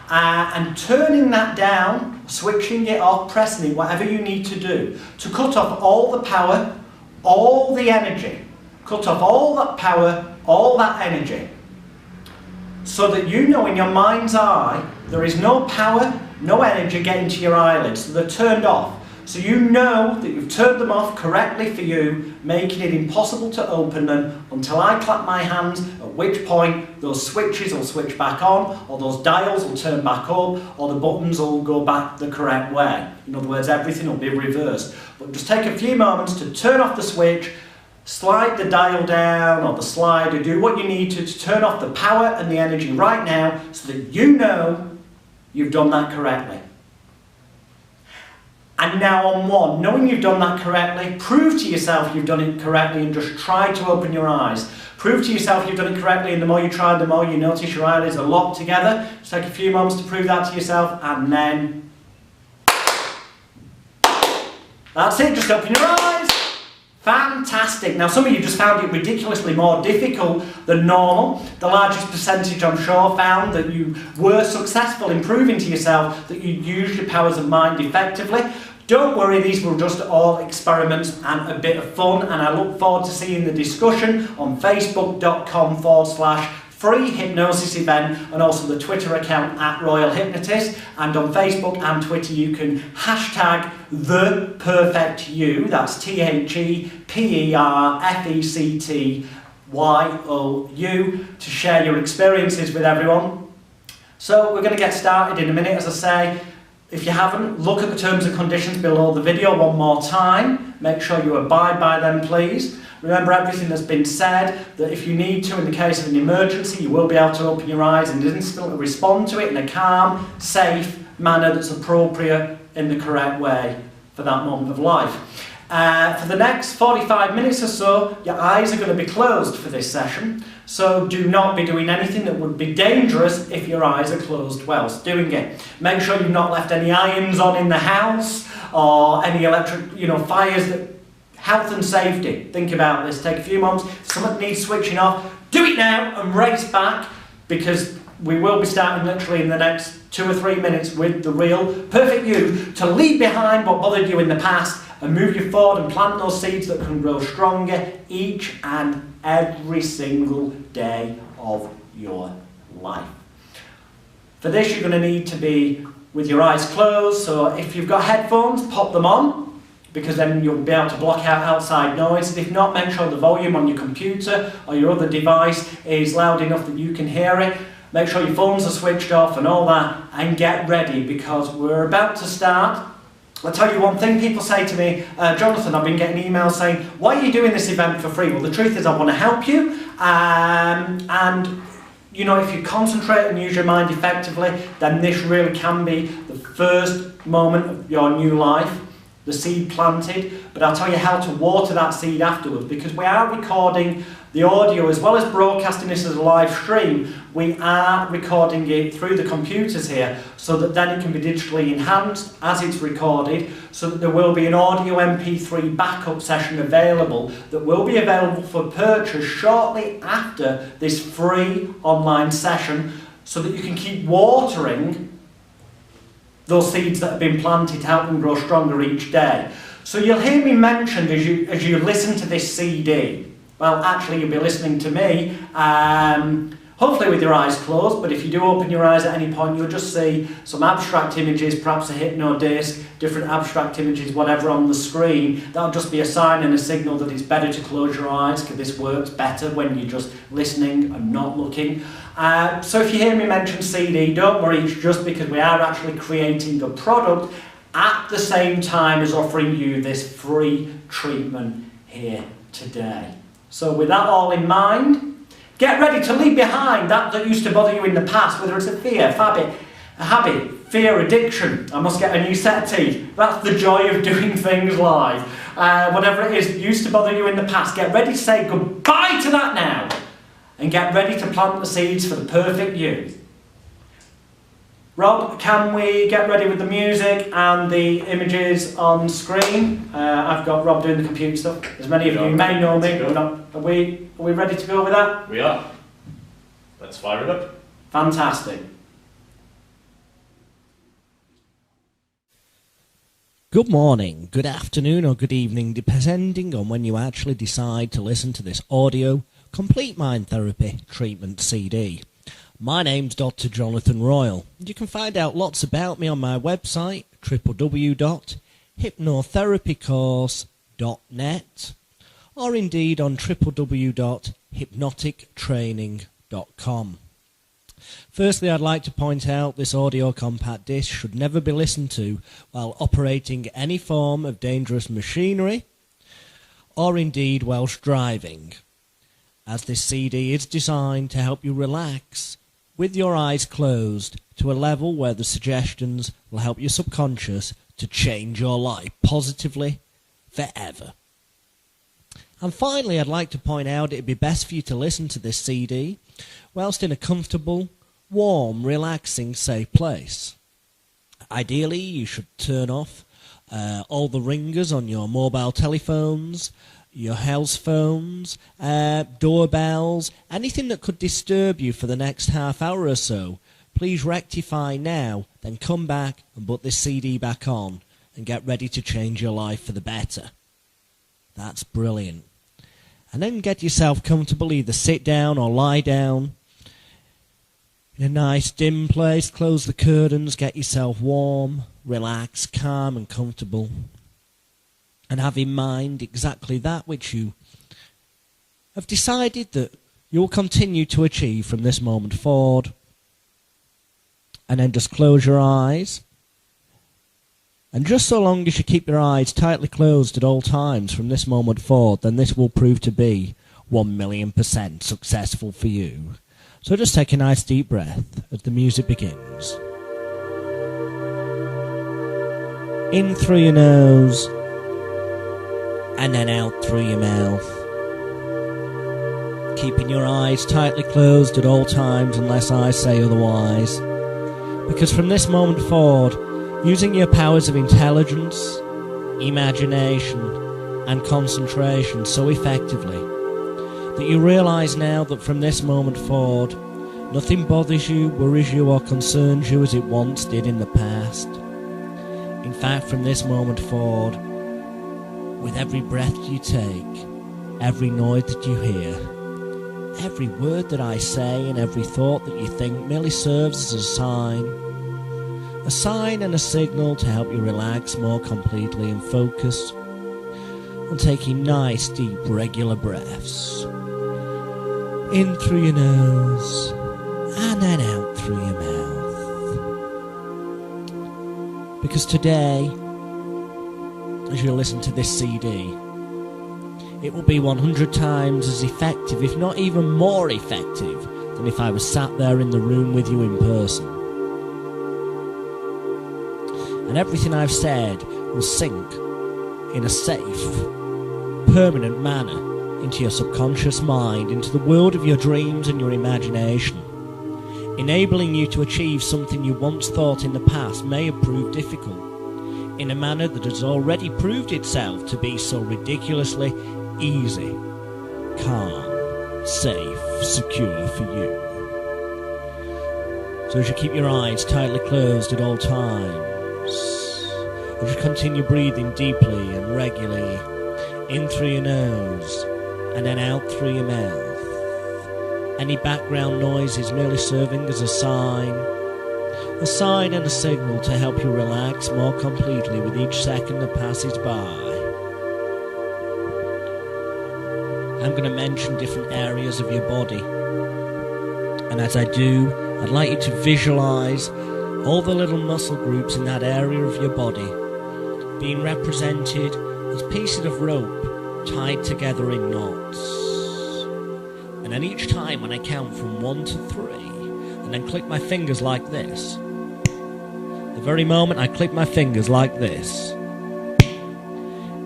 And turning that down, switching it off, pressing it, whatever you need to do, to cut off all the power, all the energy, cut off all that power, all that energy, so that you know in your mind's eye there is no power, no energy getting to your eyelids, so they're turned off. So you know that you've turned them off correctly for you, making it impossible to open them until I clap my hands, at which point those switches will switch back on, or those dials will turn back up, or the buttons will go back the correct way. In other words, everything will be reversed. But just take a few moments to turn off the switch, slide the dial down or the slider, do what you need to turn off the power and the energy right now so that you know you've done that correctly. And now on 1, knowing you've done that correctly, prove to yourself you've done it correctly and just try to open your eyes. Prove to yourself you've done it correctly, and the more you try, the more you notice your eyelids are locked together. Just take a few moments to prove that to yourself, and then that's it, just open your eyes. Fantastic. Now some of you just found it ridiculously more difficult than normal. The largest percentage, I'm sure, found that you were successful in proving to yourself that you used your powers of mind effectively. Don't worry, these were just all experiments and a bit of fun, and I look forward to seeing the discussion on facebook.com/free hypnosis event, and also the Twitter account @RoyalHypnotist. And on Facebook and Twitter you can hashtag ThePerfectYou, that's ThePerfectYou, to share your experiences with everyone. So we're going to get started in a minute. As I say, if you haven't, look at the terms and conditions below the video one more time. Make sure you abide by them, please. Remember everything that's been said, that if you need to, in the case of an emergency, you will be able to open your eyes and instantly respond to it in a calm, safe manner that's appropriate in the correct way for that moment of life. For the next 45 minutes or so, your eyes are going to be closed for this session, so do not be doing anything that would be dangerous if your eyes are closed whilst doing it. Make sure you've not left any irons on in the house, or any electric, fires that... Health and safety. Think about this. Take a few moments. If something needs switching off, do it now and race back, because we will be starting literally in the next 2 or 3 minutes with the real perfect you to leave behind what bothered you in the past and move you forward and plant those seeds that can grow stronger each and every single day of your life. For this, you're going to need to be with your eyes closed, so if you've got headphones, pop them on, because then you'll be able to block out outside noise. And if not, make sure the volume on your computer or your other device is loud enough that you can hear it. Make sure your phones are switched off and all that, and get ready, because we're about to start. I'll tell you one thing, people say to me, Jonathan, I've been getting emails saying, why are you doing this event for free? Well, the truth is I want to help you, and you know, if you concentrate and use your mind effectively, then this really can be the first moment of your new life, the seed planted. But I'll tell you how to water that seed afterwards, because we are recording the audio as well as broadcasting this as a live stream. We are recording it through the computers here, so that then it can be digitally enhanced as it's recorded, so that there will be an audio MP3 backup session available that will be available for purchase shortly after this free online session, so that you can keep watering those seeds that have been planted to help them grow stronger each day. So you'll hear me mentioned as you listen to this CD. Well, actually, you'll be listening to me, hopefully with your eyes closed, but if you do open your eyes at any point, you'll just see some abstract images, perhaps a hypno disc, different abstract images, whatever on the screen. That'll just be a sign and a signal that it's better to close your eyes, because this works better when you're just listening and not looking. So if you hear me mention CD, don't worry, it's just because we are actually creating a product at the same time as offering you this free treatment here today. So with that all in mind, get ready to leave behind that used to bother you in the past, whether it's a fear, a habit, fear, addiction. I must get a new set of teeth. That's the joy of doing things live. Whatever it is that used to bother you in the past, get ready to say goodbye to that now, and get ready to plant the seeds for the perfect you. Rob, can we get ready with the music and the images on screen? I've got Rob doing the computer stuff. As many of you may know me, are we ready to go with that? We are. Let's fire it up. Fantastic. Good morning, good afternoon or good evening, depending on when you actually decide to listen to this audio Complete Mind Therapy Treatment CD. My name's Dr. Jonathan Royal. You can find out lots about me on my website, www.hypnotherapycourse.net, or indeed on www.hypnotictraining.com. Firstly, I'd like to point out this audio compact disc should never be listened to while operating any form of dangerous machinery, or indeed whilst driving, as this CD is designed to help you relax with your eyes closed to a level where the suggestions will help your subconscious to change your life positively forever. And finally, I'd like to point out it'd be best for you to listen to this CD whilst in a comfortable, warm, relaxing, safe place. Ideally, you should turn off all the ringers on your mobile telephones, your house phones, doorbells, anything that could disturb you for the next half hour or so. Please rectify now, then come back and put this CD back on and get ready to change your life for the better. That's brilliant. And then get yourself comfortable, either sit down or lie down in a nice dim place, close the curtains, get yourself warm, relax, calm and comfortable. And have in mind exactly that which you have decided that you will continue to achieve from this moment forward. And then just close your eyes. And just so long as you keep your eyes tightly closed at all times from this moment forward, then this will prove to be 1,000,000% successful for you. So just take a nice deep breath as the music begins. In through your nose, and then out through your mouth. Keeping your eyes tightly closed at all times unless I say otherwise. Because from this moment forward, using your powers of intelligence, imagination, and concentration so effectively that you realise now that from this moment forward, Nothing bothers you, worries you, or concerns you as it once did in the past. In fact, from this moment forward, with every breath you take, every noise that you hear, every word that I say and every thought that you think merely serves as a sign and a signal to help you relax more completely and focus on taking nice, deep, regular breaths. In through your nose and then out through your mouth. Because today, as you listen to this CD, it will be 100 times as effective, if not even more effective, than if I was sat there in the room with you in person. And everything I've said will sink in a safe, permanent manner into your subconscious mind, into the world of your dreams and your imagination, enabling you to achieve something you once thought in the past may have proved difficult, in a manner that has already proved itself to be so ridiculously easy, calm, safe, secure for you. So as you keep your eyes tightly closed at all times, as you continue breathing deeply and regularly in through your nose and then out through your mouth, any background noise is merely serving as a sign and a signal to help you relax more completely with each second that passes by. I'm going to mention different areas of your body, and as I do, I'd like you to visualize all the little muscle groups in that area of your body being represented as pieces of rope tied together in knots. And then each time when I count from 1 to 3 and then click my fingers like this, the very moment I click my fingers like this,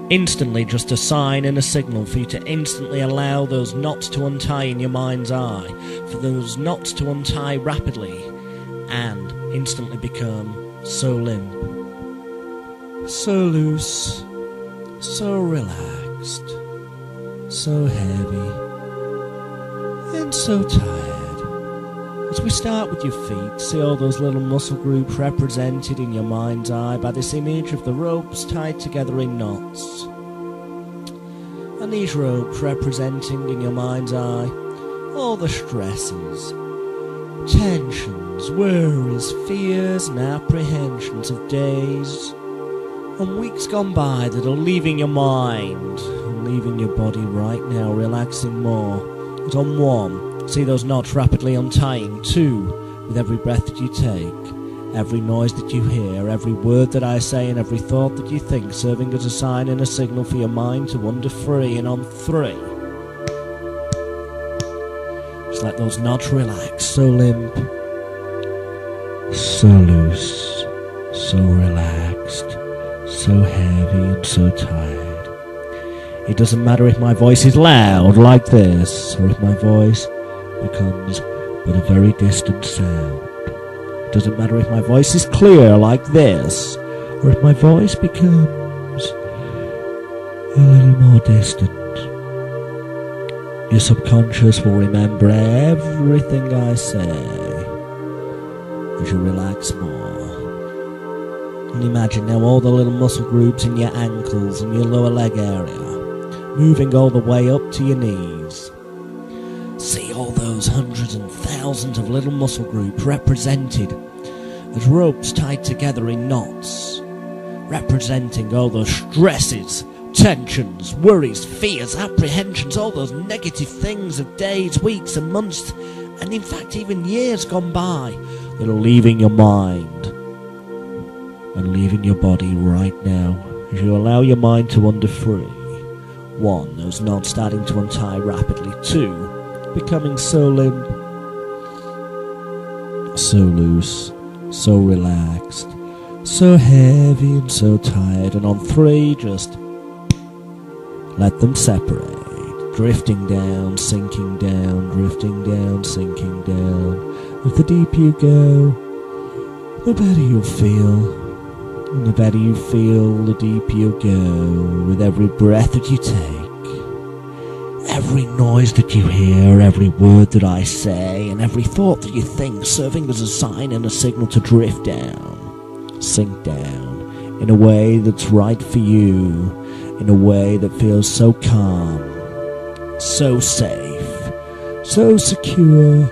instantly just a sign and a signal for you to instantly allow those knots to untie in your mind's eye, for those knots to untie rapidly and instantly become so limp, so loose, so relaxed, so heavy, and so tired. As we start with your feet, see all those little muscle groups represented in your mind's eye by this image of the ropes tied together in knots. And these ropes representing in your mind's eye all the stresses, tensions, worries, fears and apprehensions of days and weeks gone by that are leaving your mind and leaving your body right now, relaxing more. As on 1, see those knots rapidly untying. 2, with every breath that you take, every noise that you hear, every word that I say and every thought that you think, serving as a sign and a signal for your mind to wander free. And on 3, just let those knots relax, so limp, so loose, so relaxed, so heavy and so tired. It doesn't matter if my voice is loud like this, or if my voice becomes but a very distant sound. It doesn't matter if my voice is clear like this, or if my voice becomes a little more distant. Your subconscious will remember everything I say as you relax more. And imagine now all the little muscle groups in your ankles and your lower leg area, moving all the way up to your knees. See all those hundreds and thousands of little muscle groups represented as ropes tied together in knots, representing all those stresses, tensions, worries, fears, apprehensions, all those negative things of days, weeks and months, and in fact even years gone by, that are leaving your mind and leaving your body right now as you allow your mind to wander free. 1, those knots starting to untie rapidly. 2, becoming so limp, so loose, so relaxed, so heavy and so tired. And on 3, just let them separate, drifting down, sinking down, drifting down, sinking down. As the deeper you go, the better you'll feel. And the better you feel, the deeper you go with every breath that you take, every noise that you hear, every word that I say, and every thought that you think, serving as a sign and a signal to drift down, sink down, in a way that's right for you, in a way that feels so calm, so safe, so secure,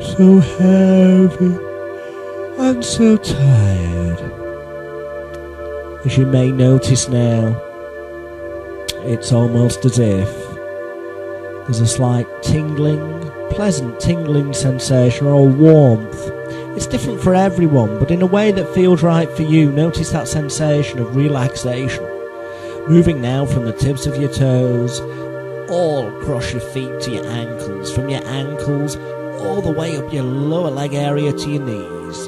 so heavy, and so tired. As you may notice now, it's almost as if there's a slight tingling, pleasant tingling sensation or warmth. It's different for everyone, but in a way that feels right for you. Notice that sensation of relaxation, moving now from the tips of your toes, all across your feet to your ankles, from your ankles all the way up your lower leg area to your knees.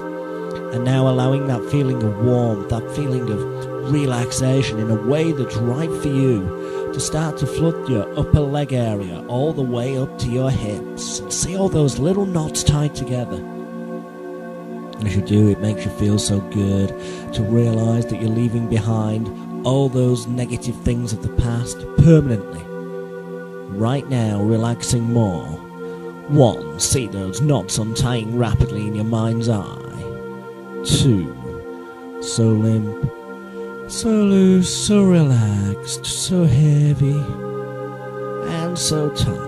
And now allowing that feeling of warmth, that feeling of relaxation in a way that's right for you to start to flood your upper leg area all the way up to your hips, and see all those little knots tied together. As you do, it makes you feel so good to realise that you're leaving behind all those negative things of the past permanently. Right now, relaxing more. 1. See those knots untying rapidly in your mind's eye. 2. So limp, so loose, so relaxed, so heavy, and so tired.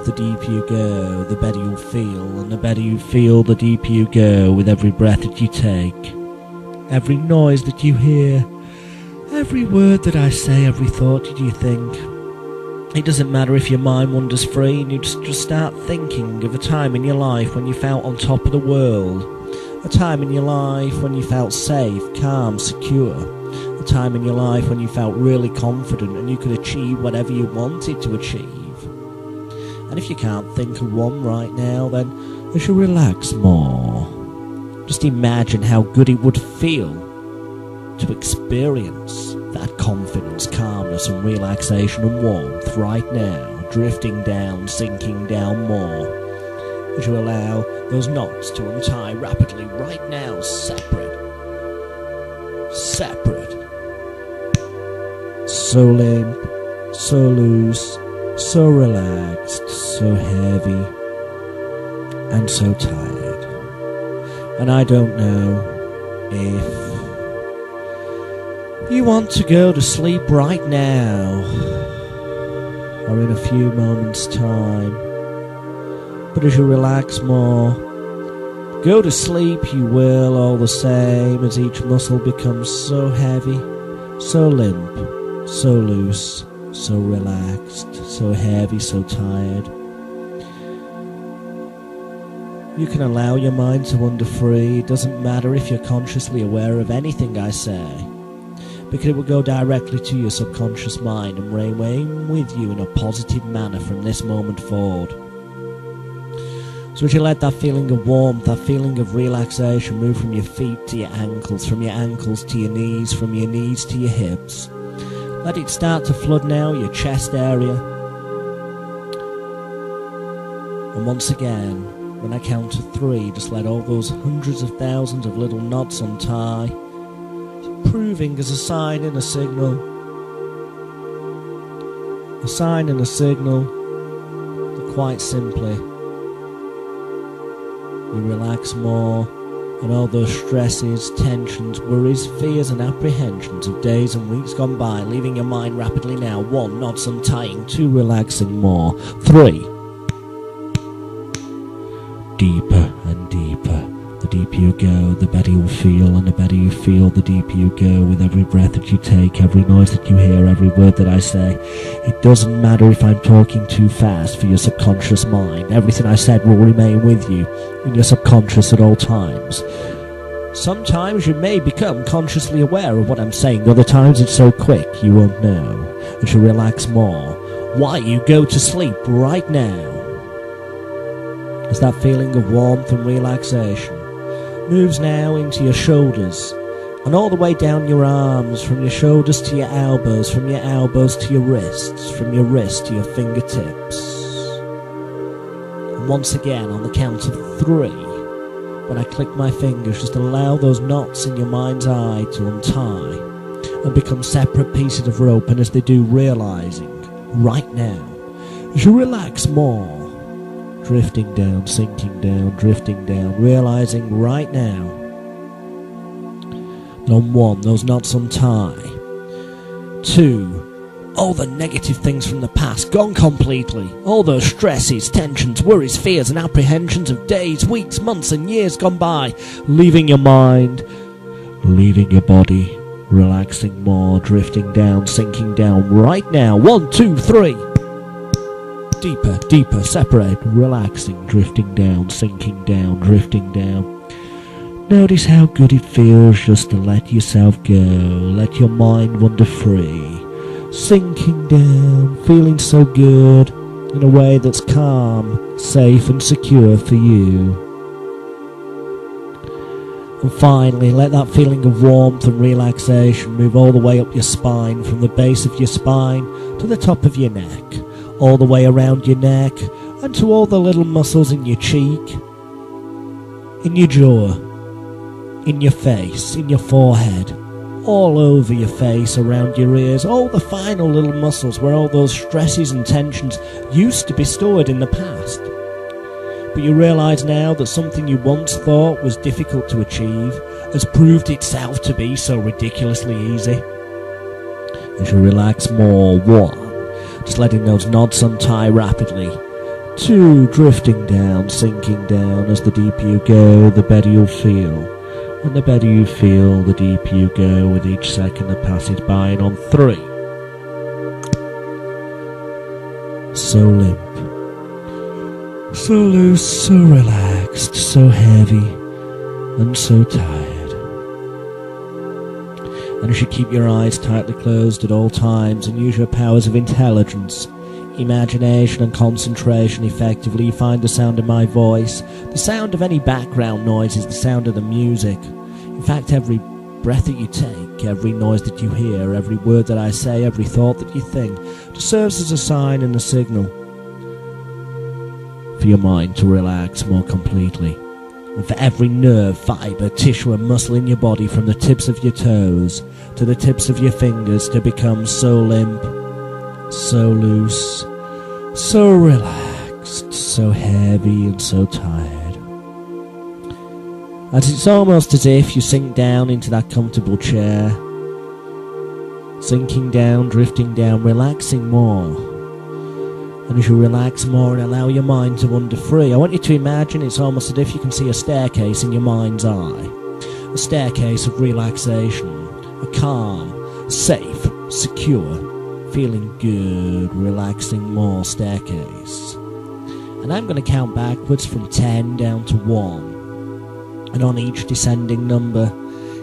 The deeper you go, the better you'll feel, and the better you feel, the deeper you go with every breath that you take, every noise that you hear, every word that I say, every thought that you think. It doesn't matter if your mind wanders free and you just start thinking of a time in your life when you felt on top of the world, a time in your life when you felt safe, calm, secure, a time in your life when you felt really confident and you could achieve whatever you wanted to achieve. And if you can't think of one right now, then you should relax more. Just imagine how good it would feel to experience that confidence, calmness and relaxation and warmth right now, drifting down, sinking down more, as you allow those knots to untie rapidly right now, separate, so limp, so loose, so relaxed, so heavy, and so tired. And I don't know if you want to go to sleep right now, or in a few moments' time. But as you relax more, go to sleep you will all the same, as each muscle becomes so heavy, so limp, so loose, so relaxed, so heavy, so tired. You can allow your mind to wander free. It doesn't matter if you're consciously aware of anything I say, because it will go directly to your subconscious mind and remain with you in a positive manner from this moment forward. So as you let that feeling of warmth, that feeling of relaxation move from your feet to your ankles, from your ankles to your knees, from your knees to your hips, let it start to flood now your chest area. And once again, when I count to 3, just let all those hundreds of thousands of little knots untie, proving as a sign and a signal that quite simply you relax more, and all those stresses, tensions, worries, fears and apprehensions of days and weeks gone by, leaving your mind rapidly now. 1, knots untying. 2, relaxing more. 3, deeper and deeper. The deeper you go, the better you'll feel, and the better you feel, the deeper you go with every breath that you take, every noise that you hear, every word that I say. It doesn't matter if I'm talking too fast for your subconscious mind. Everything I said will remain with you in your subconscious at all times. Sometimes you may become consciously aware of what I'm saying, other times it's so quick you won't know. As you relax more, why you go to sleep right now. As that feeling of warmth and relaxation moves now into your shoulders and all the way down your arms, from your shoulders to your elbows, from your elbows to your wrists, from your wrists to your fingertips. And once again, on the count of 3, when I click my fingers, just allow those knots in your mind's eye to untie and become separate pieces of rope, and as they do, realizing right now. As you relax more, drifting down, sinking down, drifting down, realizing right now that on 1, those knots untie. 2, all the negative things from the past gone completely. All those stresses, tensions, worries, fears and apprehensions of days, weeks, months and years gone by, leaving your mind, leaving your body, relaxing more, drifting down, sinking down right now. 1, 2, 3. Deeper, deeper, separate, relaxing, drifting down, sinking down, drifting down. Notice how good it feels just to let yourself go, let your mind wander free. Sinking down, feeling so good, in a way that's calm, safe and secure for you. And finally, let that feeling of warmth and relaxation move all the way up your spine, from the base of your spine to the top of your neck, all the way around your neck, and to all the little muscles in your cheek, in your jaw, in your face, in your forehead, all over your face, around your ears, all the final little muscles where all those stresses and tensions used to be stored in the past. But you realise now that something you once thought was difficult to achieve has proved itself to be so ridiculously easy. As you relax more, 1, just letting those knots untie rapidly. 2, drifting down, sinking down. As the deeper you go, the better you'll feel. And the better you feel, the deeper you go with each second that passes by. And on 3, so limp, so loose, so relaxed, so heavy, and so tired. And as you keep your eyes tightly closed at all times and use your powers of intelligence, imagination and concentration effectively, you find the sound of my voice, the sound of any background noises, the sound of the music. In fact, every breath that you take, every noise that you hear, every word that I say, every thought that you think, just serves as a sign and a signal for your mind to relax more completely. And for every nerve, fibre, tissue and muscle in your body, from the tips of your toes to the tips of your fingers, to become so limp, so loose, so relaxed, so heavy and so tired. And it's almost as if you sink down into that comfortable chair, sinking down, drifting down, relaxing more. And as you relax more and allow your mind to wander free, I want you to imagine it's almost as if you can see a staircase in your mind's eye. A staircase of relaxation, a calm, safe, secure, feeling good, relaxing more staircase. And I'm going to count backwards from 10 down to 1. And on each descending number,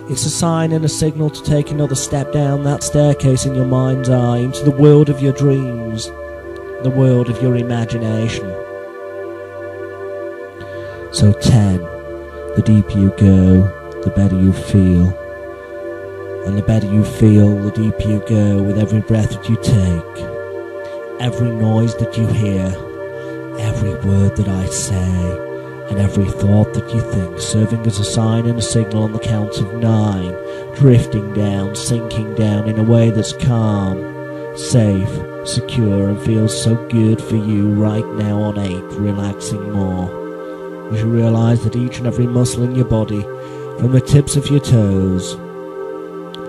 it's a sign and a signal to take another step down that staircase in your mind's eye into the world of your dreams, the world of your imagination. So 10, the deeper you go, the better you feel. And the better you feel, the deeper you go with every breath that you take, every noise that you hear, every word that I say, and every thought that you think, serving as a sign and a signal on the count of 9, drifting down, sinking down in a way that's calm, safe, secure, and feels so good for you right now on 8, relaxing more. As you realise that each and every muscle in your body, from the tips of your toes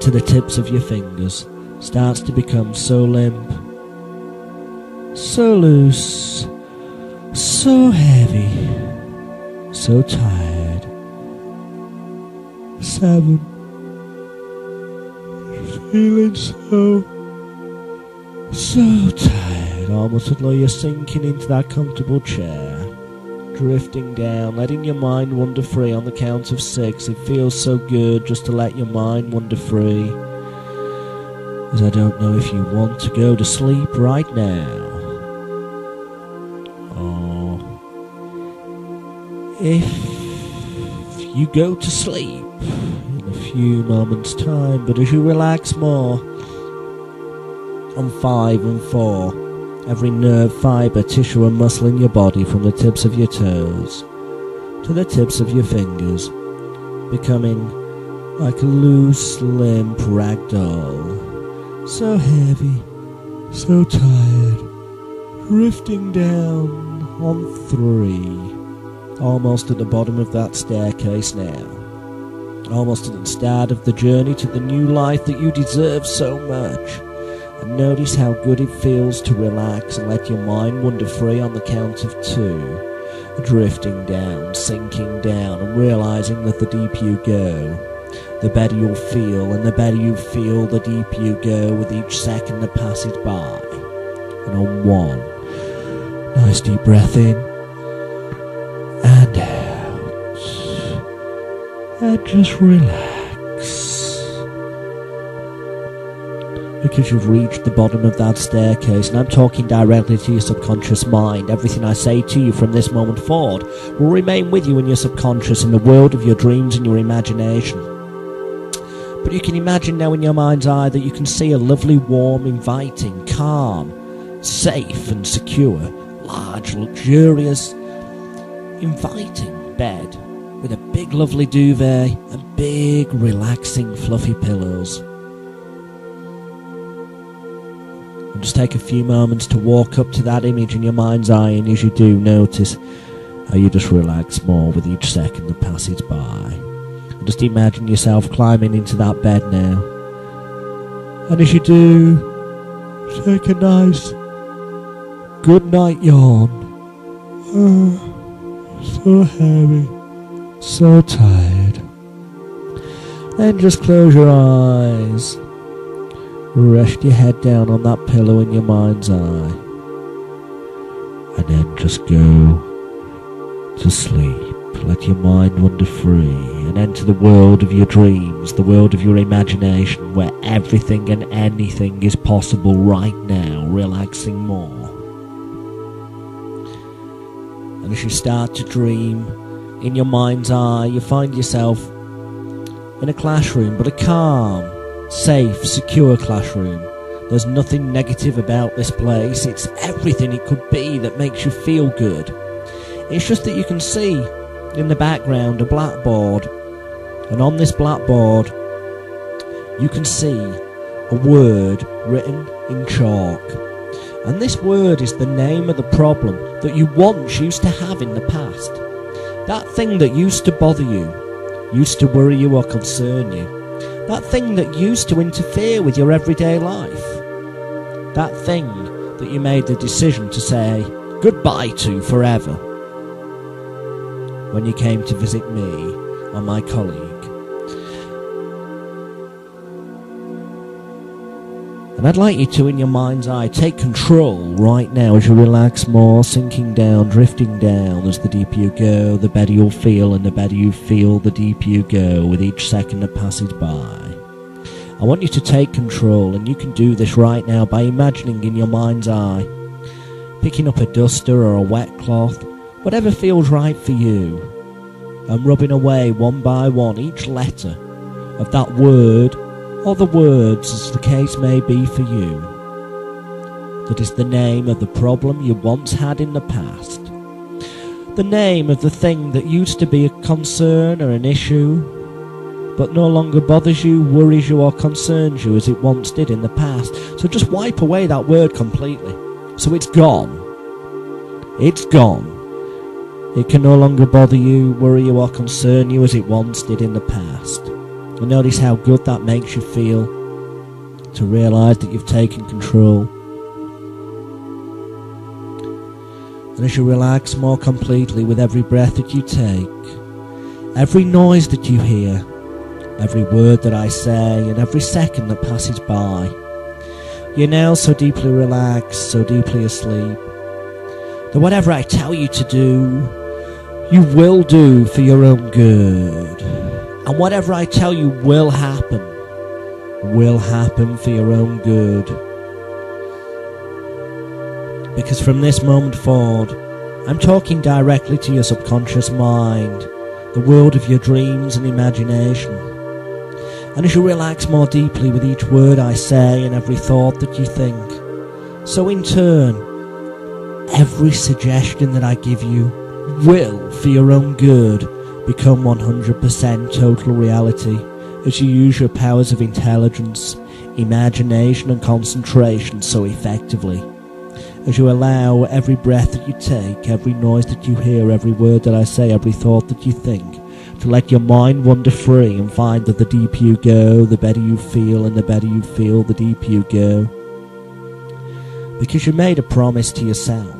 to the tips of your fingers, starts to become so limp, so loose, so heavy, so tired. 7. Feeling so tired, almost as though you're sinking into that comfortable chair, drifting down, letting your mind wander free on the count of 6. It feels so good just to let your mind wander free. As I don't know if you want to go to sleep right now, if you go to sleep in a few moments' time. But as you relax more, on 5 and 4, every nerve, fibre, tissue and muscle in your body, from the tips of your toes to the tips of your fingers, becoming like a loose, limp rag doll, so heavy, so tired, drifting down on 3. Almost at the bottom of that staircase now. Almost at the start of the journey to the new life that you deserve so much. And notice how good it feels to relax and let your mind wander free on the count of 2. Drifting down, sinking down, and realizing that the deeper you go, the better you'll feel, and the better you feel, the deeper you go with each second that passes by. And on 1, nice deep breath in, and out, and just relax. Because you've reached the bottom of that staircase, and I'm talking directly to your subconscious mind. Everything I say to you from this moment forward will remain with you in your subconscious, in the world of your dreams and your imagination. But you can imagine now in your mind's eye that you can see a lovely, warm, inviting, calm, safe and secure, large, luxurious, inviting bed with a big, lovely duvet and big, relaxing, fluffy pillows. And just take a few moments to walk up to that image in your mind's eye, and as you do, notice how you just relax more with each second that passes by. And just imagine yourself climbing into that bed now. And as you do, take a nice good night yawn. So heavy, so tired. Then just close your eyes. Rest your head down on that pillow in your mind's eye. And then just go to sleep. Let your mind wander free and enter the world of your dreams, the world of your imagination, where everything and anything is possible right now, relaxing more. And as you start to dream, in your mind's eye, you find yourself in a classroom, but a calm, safe, secure classroom. There's nothing negative about this place. It's everything it could be that makes you feel good. It's just that you can see in the background a blackboard, and on this blackboard you can see a word written in chalk. And this word is the name of the problem that you once used to have in the past. That thing that used to bother you, used to worry you or concern you. That thing that used to interfere with your everyday life. That thing that you made the decision to say goodbye to forever when you came to visit me or my colleague. And I'd like you to, in your mind's eye, take control right now as you relax more, sinking down, drifting down. As the deeper you go, the better you'll feel, and the better you feel, the deeper you go with each second that passes by. I want you to take control, and you can do this right now by imagining in your mind's eye, picking up a duster or a wet cloth, whatever feels right for you, and rubbing away one by one each letter of that word, or the words as the case may be for you, that is the name of the problem you once had in the past. The name of the thing that used to be a concern or an issue, but no longer bothers you, worries you or concerns you as it once did in the past. So just wipe away that word completely. So it's gone. It's gone. It can no longer bother you, worry you or concern you as it once did in the past. And notice how good that makes you feel to realise that you've taken control. And as you relax more completely with every breath that you take, every noise that you hear, every word that I say, and every second that passes by, you're now so deeply relaxed, so deeply asleep, that whatever I tell you to do, you will do for your own good. And whatever I tell you will happen for your own good. Because from this moment forward, I'm talking directly to your subconscious mind, the world of your dreams and imagination. And as you relax more deeply with each word I say and every thought that you think, so in turn, every suggestion that I give you will, for your own good, become 100% total reality as you use your powers of intelligence, imagination and concentration so effectively. as you allow every breath that you take, every noise that you hear, every word that I say, every thought that you think, to let your mind wander free and find that the deeper you go, the better you feel, and the better you feel, the deeper you go. Because you made a promise to yourself.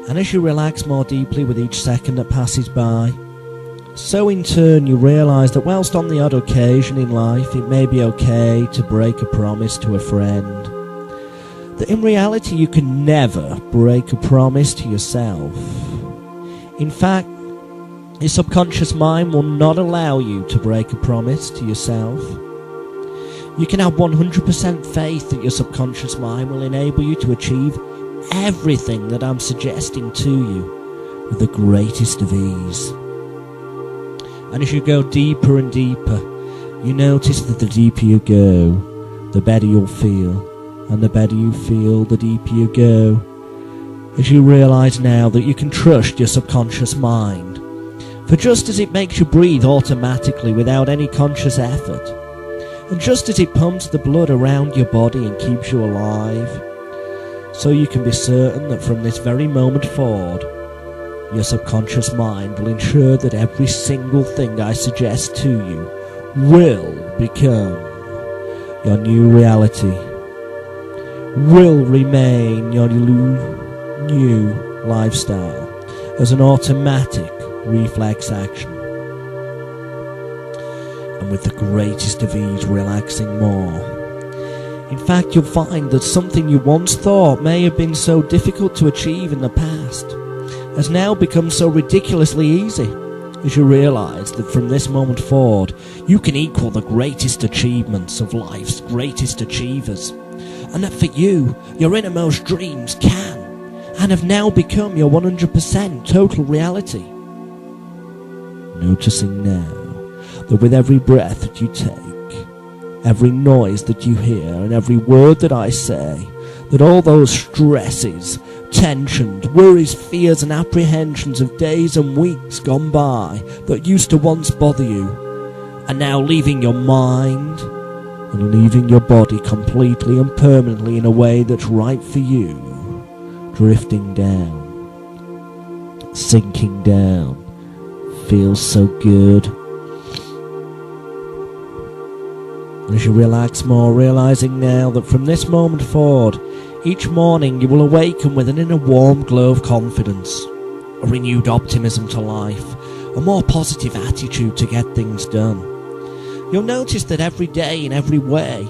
And as you relax more deeply with each second that passes by, so in turn you realise that whilst on the odd occasion in life it may be okay to break a promise to a friend, that in reality you can never break a promise to yourself. In fact, your subconscious mind will not allow you to break a promise to yourself. You can have 100% faith that your subconscious mind will enable you to achieve everything that I'm suggesting to you with the greatest of ease. And as you go deeper and deeper, you notice that the deeper you go, the better you'll feel. And the better you feel, the deeper you go. As you realise now that you can trust your subconscious mind. For just as it makes you breathe automatically without any conscious effort, and just as it pumps the blood around your body and keeps you alive, so you can be certain that from this very moment forward, your subconscious mind will ensure that every single thing I suggest to you will become your new reality, will remain your new lifestyle as an automatic reflex action. And with the greatest of ease, relaxing more. In fact, you'll find that something you once thought may have been so difficult to achieve in the past has now become so ridiculously easy, as you realise that from this moment forward you can equal the greatest achievements of life's greatest achievers, and that for you, your innermost dreams can and have now become your 100% total reality. Noticing now that with every breath that you take, every noise that you hear, and every word that I say, that all those stresses, tensions, worries, fears and apprehensions of days and weeks gone by that used to once bother you are now leaving your mind and leaving your body completely and permanently in a way that's right for you, drifting down, sinking down, feels so good. As you relax more, realising now that from this moment forward, each morning you will awaken with an inner warm glow of confidence, a renewed optimism to life, a more positive attitude to get things done. You'll notice that every day in every way,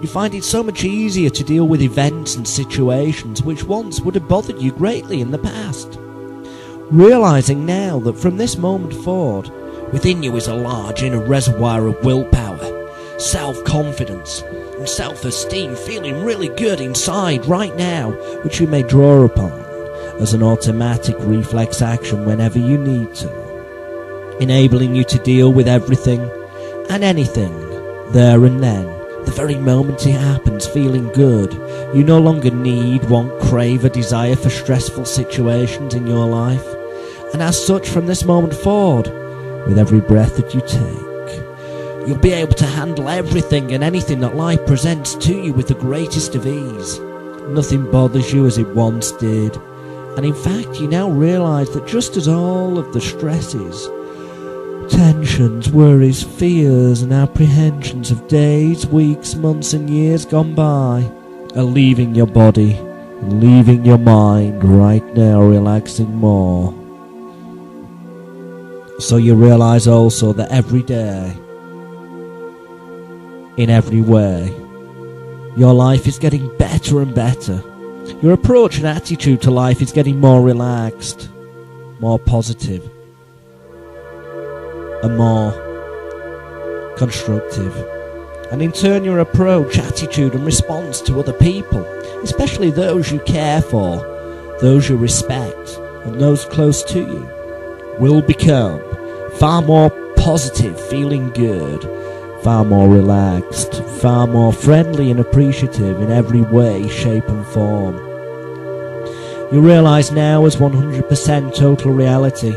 you find it so much easier to deal with events and situations which once would have bothered you greatly in the past. Realising now that from this moment forward, within you is a large inner reservoir of willpower, self-confidence and self-esteem, feeling really good inside right now, which you may draw upon as an automatic reflex action whenever you need to, enabling you to deal with everything and anything there and then, the very moment it happens, feeling good. You no longer need, want, crave, or desire for stressful situations in your life, and as such from this moment forward, with every breath that you take, you'll be able to handle everything and anything that life presents to you with the greatest of ease. Nothing bothers you as it once did, and in fact you now realise that just as all of the stresses, tensions, worries, fears and apprehensions of days, weeks, months and years gone by are leaving your body, leaving your mind right now, relaxing more. So you realise also that every day, in every way, your life is getting better and better. Your approach and attitude to life is getting more relaxed, more positive, and more constructive. And in turn your approach, attitude and response to other people, especially those you care for, those you respect and those close to you, will become far more positive, feeling good, far more relaxed, far more friendly and appreciative in every way, shape and form. You realise now as 100% total reality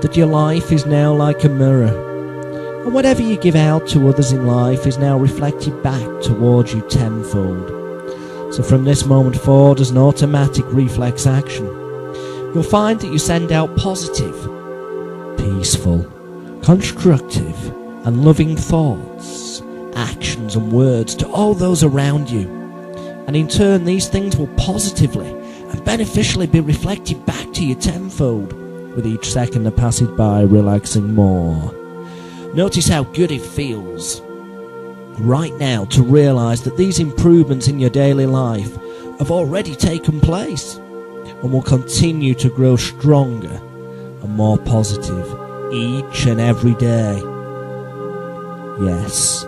that your life is now like a mirror, and whatever you give out to others in life is now reflected back towards you tenfold. So from this moment forward, as an automatic reflex action, you'll find that you send out positive, peaceful, constructive and loving thoughts, actions and words to all those around you. And in turn, these things will positively and beneficially be reflected back to you tenfold with each second that passes by, relaxing more. Notice how good it feels right now to realise that these improvements in your daily life have already taken place and will continue to grow stronger and more positive each and every day. Yes,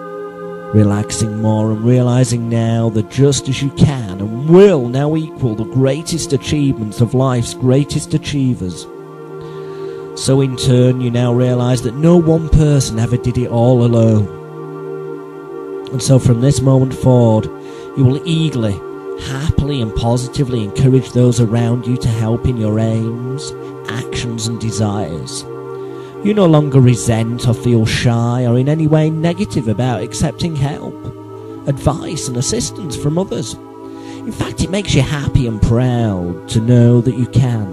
relaxing more and realising now that just as you can and will now equal the greatest achievements of life's greatest achievers, so in turn you now realise that no one person ever did it all alone. And so from this moment forward, you will eagerly, happily and positively encourage those around you to help in your aims, actions and desires. You no longer resent or feel shy or in any way negative about accepting help, advice and assistance from others. In fact, it makes you happy and proud to know that you can,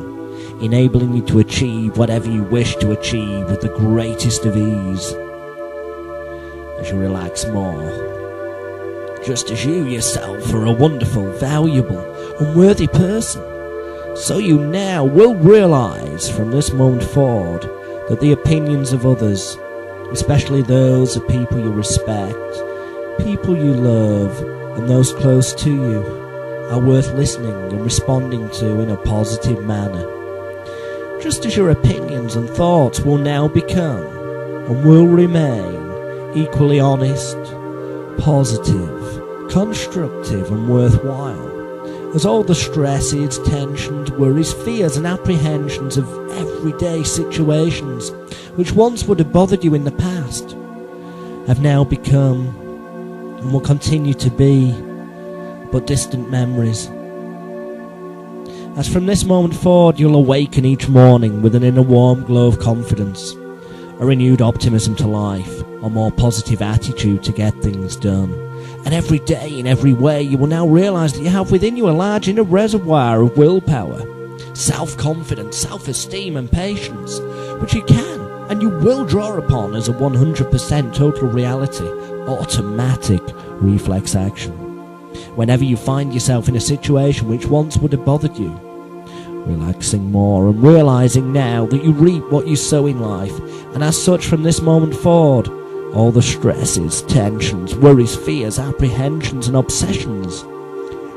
enabling you to achieve whatever you wish to achieve with the greatest of ease. As you relax more, just as you yourself are a wonderful, valuable and worthy person, so you now will realise from this moment forward that the opinions of others, especially those of people you respect, people you love, and those close to you, are worth listening and responding to in a positive manner. Just as your opinions and thoughts will now become, and will remain, equally honest, positive, constructive and worthwhile, as all the stresses, tensions, worries, fears and apprehensions of everyday situations which once would have bothered you in the past have now become, and will continue to be, but distant memories. As from this moment forward you'll awaken each morning with an inner warm glow of confidence, a renewed optimism to life, a more positive attitude to get things done. And every day, in every way, you will now realise that you have within you a large inner reservoir of willpower, self-confidence, self-esteem and patience, which you can and you will draw upon as a 100% total reality, automatic reflex action. Whenever you find yourself in a situation which once would have bothered you, relaxing more and realising now that you reap what you sow in life, and as such from this moment forward, all the stresses, tensions, worries, fears, apprehensions and obsessions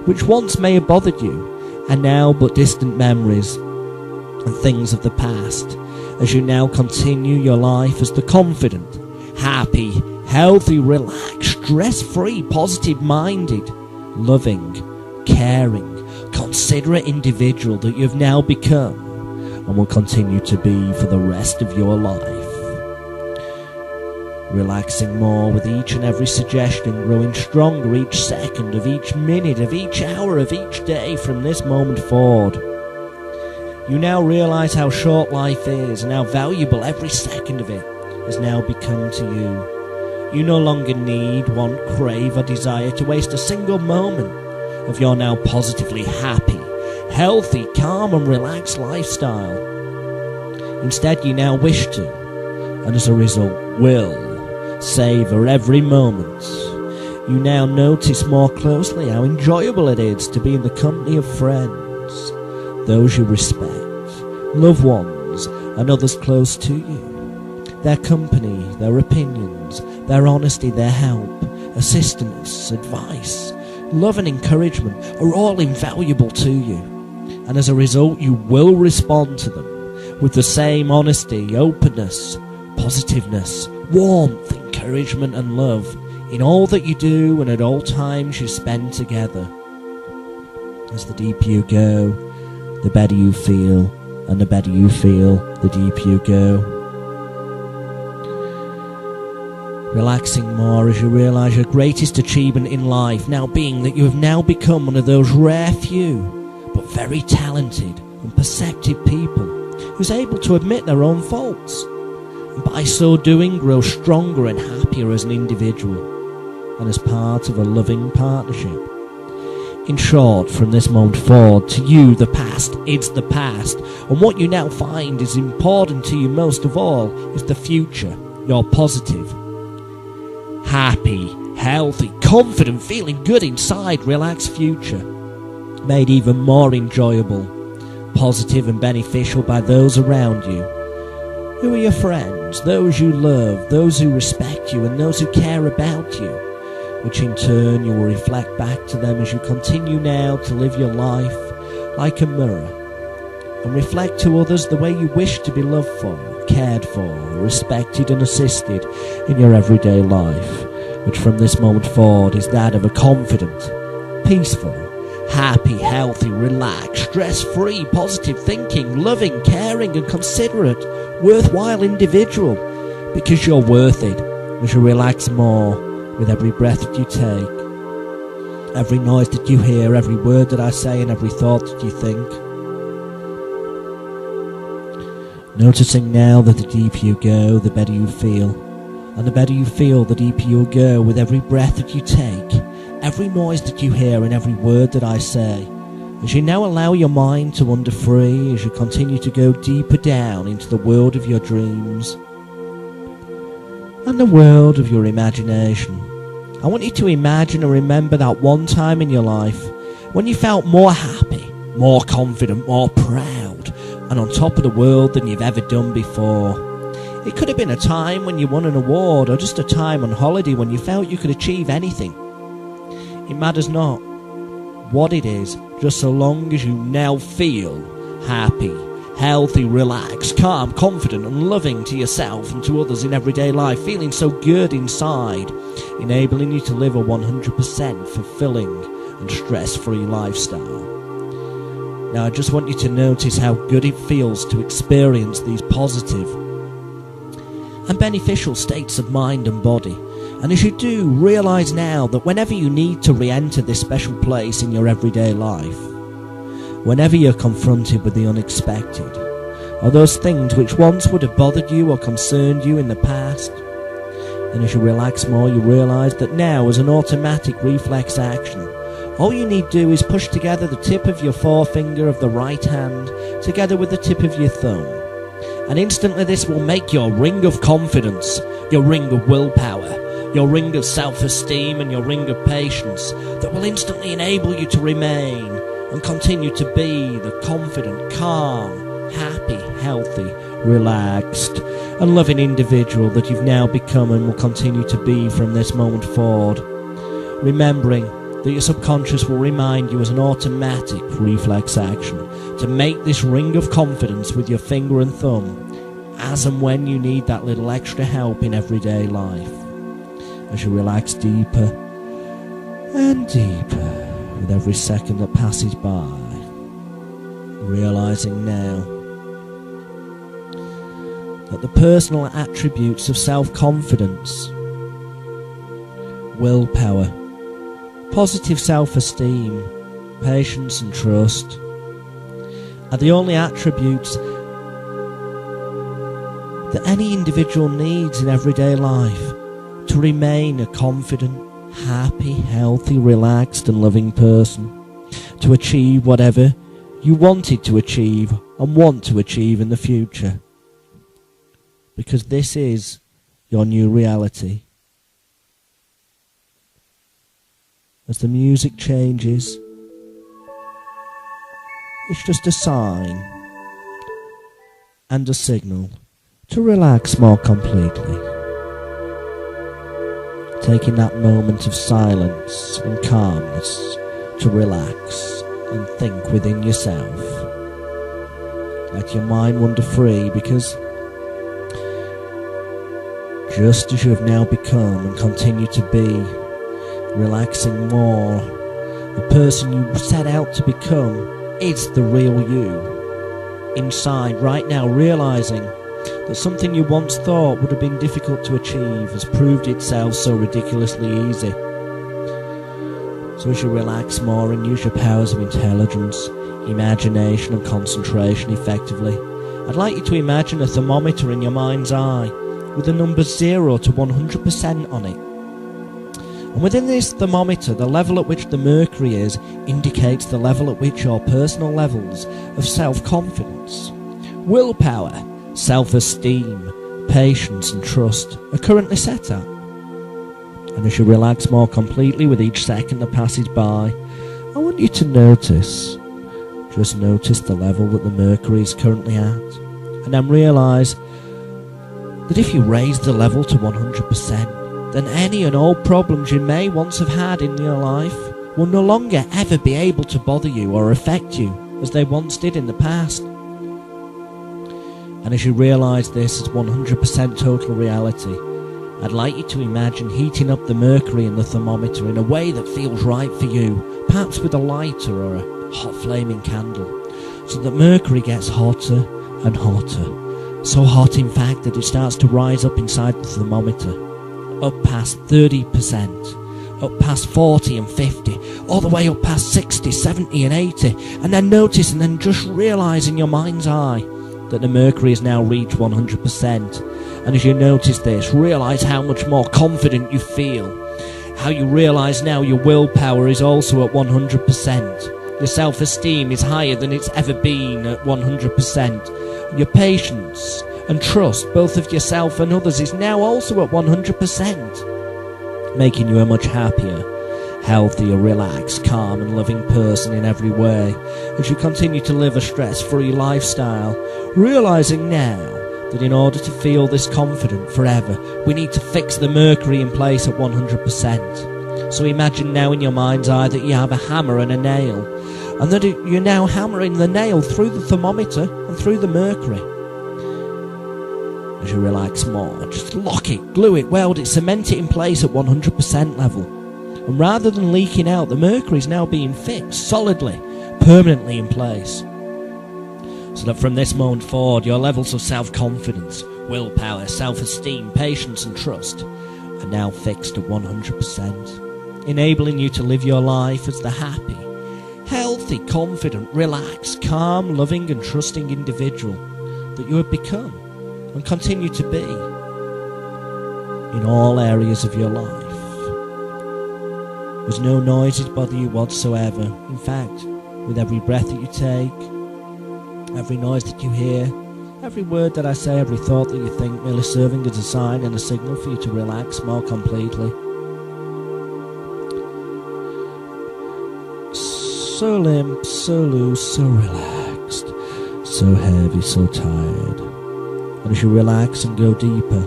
which once may have bothered you are now but distant memories and things of the past, as you now continue your life as the confident, happy, healthy, relaxed, stress-free, positive-minded, loving, caring, considerate individual that you've now become and will continue to be for the rest of your life. Relaxing more with each and every suggestion, growing stronger each second of each minute of each hour of each day from this moment forward. You now realise how short life is and how valuable every second of it has now become to you. You no longer need, want, crave or desire to waste a single moment of your now positively happy, healthy, calm and relaxed lifestyle. Instead, you now wish to, and as a result will, savour every moment. You now notice more closely how enjoyable it is to be in the company of friends, those you respect, loved ones and others close to you. Their company, their opinions, their honesty, their help, assistance, advice, love and encouragement are all invaluable to you, and as a result you will respond to them with the same honesty, openness, positiveness, warmth, encouragement and love in all that you do and at all times you spend together. As the deeper you go, the better you feel, and the better you feel, the deeper you go. Relaxing more as you realise your greatest achievement in life now being that you have now become one of those rare few but very talented and perceptive people who's able to admit their own faults, and by so doing grow stronger and happier as an individual and as part of a loving partnership. In short, from this moment forward, to you the past is the past, and what you now find is important to you most of all is the future, your positive, happy, healthy, confident, feeling good inside, relaxed future, made even more enjoyable, positive and beneficial by those around you. Who are your friends, those you love, those who respect you, and those who care about you, which in turn you will reflect back to them as you continue now to live your life like a mirror, and reflect to others the way you wish to be loved for, cared for, respected and assisted in your everyday life, which from this moment forward is that of a confident, peaceful, happy, healthy, relaxed, stress-free, positive thinking, loving, caring and considerate, worthwhile individual, because you're worth it as you relax more with every breath that you take, every noise that you hear, every word that I say and every thought that you think. Noticing now that the deeper you go, the better you feel, and the better you feel, the deeper you'll go with every breath that you take, every noise that you hear and every word that I say, as you now allow your mind to wander free, as you continue to go deeper down into the world of your dreams and the world of your imagination. I want you to imagine and remember that one time in your life when you felt more happy, more confident, more proud, and on top of the world than you've ever done before. It could have been a time when you won an award, or just a time on holiday when you felt you could achieve anything. It matters not what it is, just so long as you now feel happy, healthy, relaxed, calm, confident and loving to yourself and to others in everyday life, feeling so good inside, enabling you to live a 100% fulfilling and stress-free lifestyle. Now I just want you to notice how good it feels to experience these positive and beneficial states of mind and body. And as you do, realise now that whenever you need to re-enter this special place in your everyday life, whenever you're confronted with the unexpected, or those things which once would have bothered you or concerned you in the past, then as you relax more, you realise that now, as an automatic reflex action, all you need to do is push together the tip of your forefinger of the right hand together with the tip of your thumb. And instantly this will make your ring of confidence, your ring of willpower, your ring of self-esteem and your ring of patience that will instantly enable you to remain and continue to be the confident, calm, happy, healthy, relaxed and loving individual that you've now become and will continue to be from this moment forward. Remembering that your subconscious will remind you as an automatic reflex action to make this ring of confidence with your finger and thumb as and when you need that little extra help in everyday life. As you relax deeper and deeper with every second that passes by, realising now that the personal attributes of self-confidence, willpower, positive self-esteem, patience and trust are the only attributes that any individual needs in everyday life to remain a confident, happy, healthy, relaxed and loving person, to achieve whatever you wanted to achieve and want to achieve in the future. Because this is your new reality. As the music changes, it's just a sign and a signal to relax more completely. Taking that moment of silence and calmness to relax and think within yourself. Let your mind wander free, because just as you have now become and continue to be, relaxing more, the person you set out to become is the real you. Inside, right now, realising that something you once thought would have been difficult to achieve has proved itself so ridiculously easy. So as you relax more and use your powers of intelligence, imagination and concentration effectively, I'd like you to imagine a thermometer in your mind's eye with the numbers 0 to 100% on it. And within this thermometer, the level at which the mercury is indicates the level at which your personal levels of self-confidence, willpower, self-esteem, patience and trust are currently set at. And as you relax more completely with each second that passes by, I want you to just notice the level that the mercury is currently at, and then realise that if you raise the level to 100%, then any and all problems you may once have had in your life will no longer ever be able to bother you or affect you as they once did in the past. And as you realise this as 100% total reality, I'd like you to imagine heating up the mercury in the thermometer in a way that feels right for you, perhaps with a lighter or a hot flaming candle, so that mercury gets hotter and hotter. So hot in fact that it starts to rise up inside the thermometer, up past 30%, up past 40 and 50, all the way up past 60, 70 and 80, and then notice and then just realise in your mind's eye that the mercury has now reached 100%. And as you notice this, realise how much more confident you feel, how you realise now your willpower is also at 100%, your self-esteem is higher than it's ever been at 100%, your patience and trust, both of yourself and others, is now also at 100%, making you a much happier, healthier, relaxed, calm and loving person in every way as you continue to live a stress-free lifestyle, realising now that in order to feel this confident forever, we need to fix the mercury in place at 100%. So imagine now in your mind's eye that you have a hammer and a nail, and that you're now hammering the nail through the thermometer and through the mercury. As you relax more, just lock it, glue it, weld it, cement it in place at 100% level. And rather than leaking out, the mercury is now being fixed solidly, permanently in place. So that from this moment forward, your levels of self-confidence, willpower, self-esteem, patience and trust are now fixed at 100%, enabling you to live your life as the happy, healthy, confident, relaxed, calm, loving and trusting individual that you have become and continue to be in all areas of your life. There's no noises bother you whatsoever. In fact, with every breath that you take, every noise that you hear, every word that I say, every thought that you think, merely serving as a sign and a signal for you to relax more completely. So limp, so loose, so relaxed, so heavy, so tired. And as you relax and go deeper,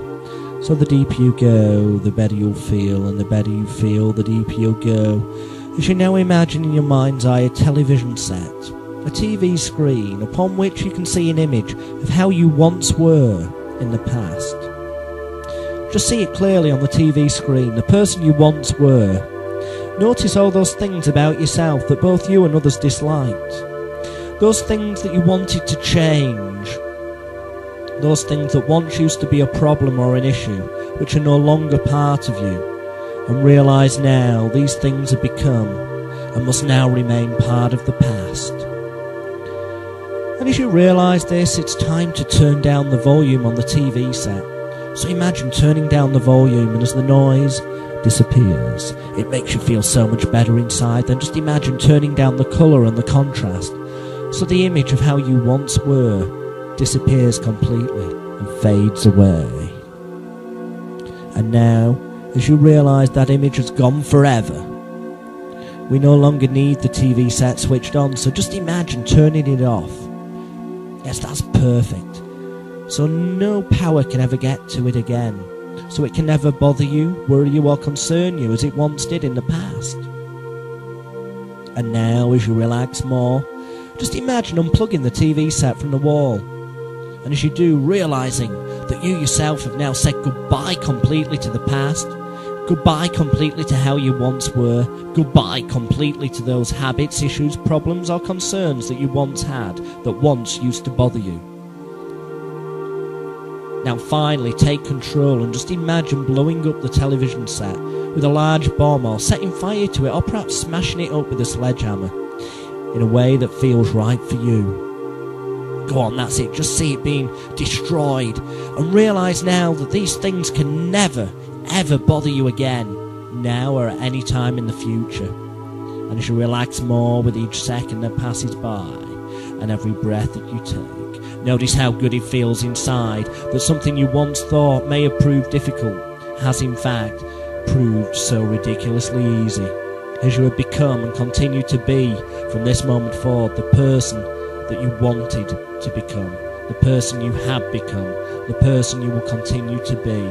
so the deeper you go, the better you'll feel, and the better you feel, the deeper you'll go. As you now imagine in your mind's eye a television set, a TV screen upon which you can see an image of how you once were in the past. Just see it clearly on the TV screen, the person you once were. Notice all those things about yourself that both you and others disliked. Those things that you wanted to change. Those things that once used to be a problem or an issue, which are no longer part of you. And realise now these things have become and must now remain part of the past. And as you realise this, it's time to turn down the volume on the TV set. So imagine turning down the volume, and as the noise disappears, it makes you feel so much better inside. Then just imagine turning down the colour and the contrast, so the image of how you once were disappears completely and fades away. And now, as you realise that image has gone forever, we no longer need the TV set switched on, so just imagine turning it off. Yes, that's perfect. So no power can ever get to it again. So it can never bother you, worry you or concern you as it once did in the past. And now, as you relax more, just imagine unplugging the TV set from the wall. And as you do, realising that you yourself have now said goodbye completely to the past, goodbye completely to how you once were, goodbye completely to those habits, issues, problems or concerns that you once had, that once used to bother you. Now finally take control and just imagine blowing up the television set with a large bomb, or setting fire to it, or perhaps smashing it up with a sledgehammer in a way that feels right for you. Go on, that's it, just see it being destroyed, and realise now that these things can never, ever bother you again. now or at any time in the future. And as you relax more with each second that passes by, and every breath that you take, notice how good it feels inside, that something you once thought may have proved difficult has in fact proved so ridiculously easy. As you have become and continue to be, from this moment forward, the person that you wanted to become, the person you have become, the person you will continue to be.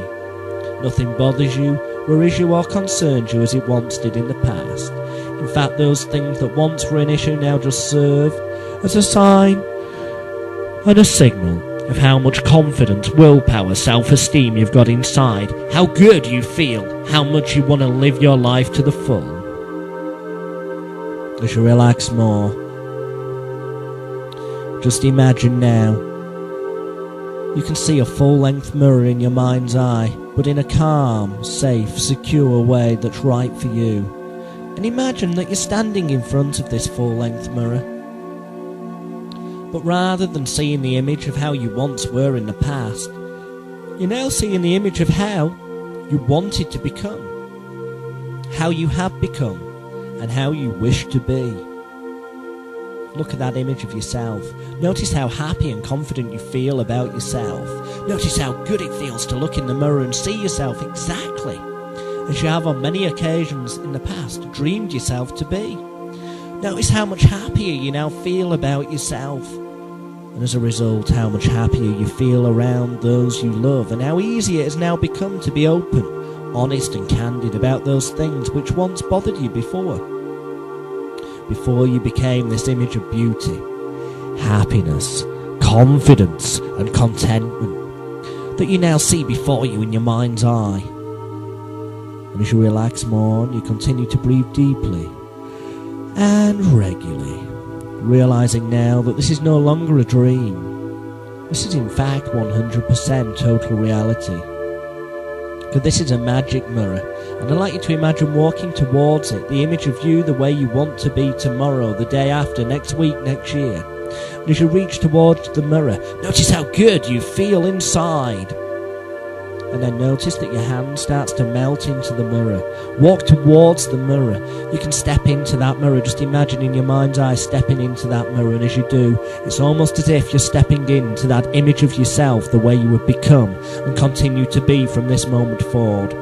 Nothing bothers you, worries you or concerns you as it once did in the past. In fact, those things that once were an issue now just serve as a sign and a signal of how much confidence, willpower, self-esteem you've got inside, how good you feel, how much you want to live your life to the full. As you relax more, just imagine now you can see a full-length mirror in your mind's eye, but in a calm, safe, secure way that's right for you. And imagine that you're standing in front of this full-length mirror. But rather than seeing the image of how you once were in the past, you're now seeing the image of how you wanted to become, how you have become, and how you wish to be. Look at that image of yourself. Notice how happy and confident you feel about yourself. Notice how good it feels to look in the mirror and see yourself exactly as you have on many occasions in the past dreamed yourself to be. Notice how much happier you now feel about yourself. And as a result, how much happier you feel around those you love, and how easy it has now become to be open, honest and candid about those things which once bothered you before you became this image of beauty, happiness, confidence and contentment that you now see before you in your mind's eye. And as you relax more, you continue to breathe deeply and regularly, realizing now that this is no longer a dream. This is in fact 100% total reality. Because this is a magic mirror, and I'd like you to imagine walking towards it, the image of you the way you want to be tomorrow, the day after, next week, next year. And as you reach towards the mirror, notice how good you feel inside. And then notice that your hand starts to melt into the mirror. Walk towards the mirror. You can step into that mirror. Just imagine in your mind's eye stepping into that mirror. And as you do, it's almost as if you're stepping into that image of yourself, the way you would become and continue to be from this moment forward.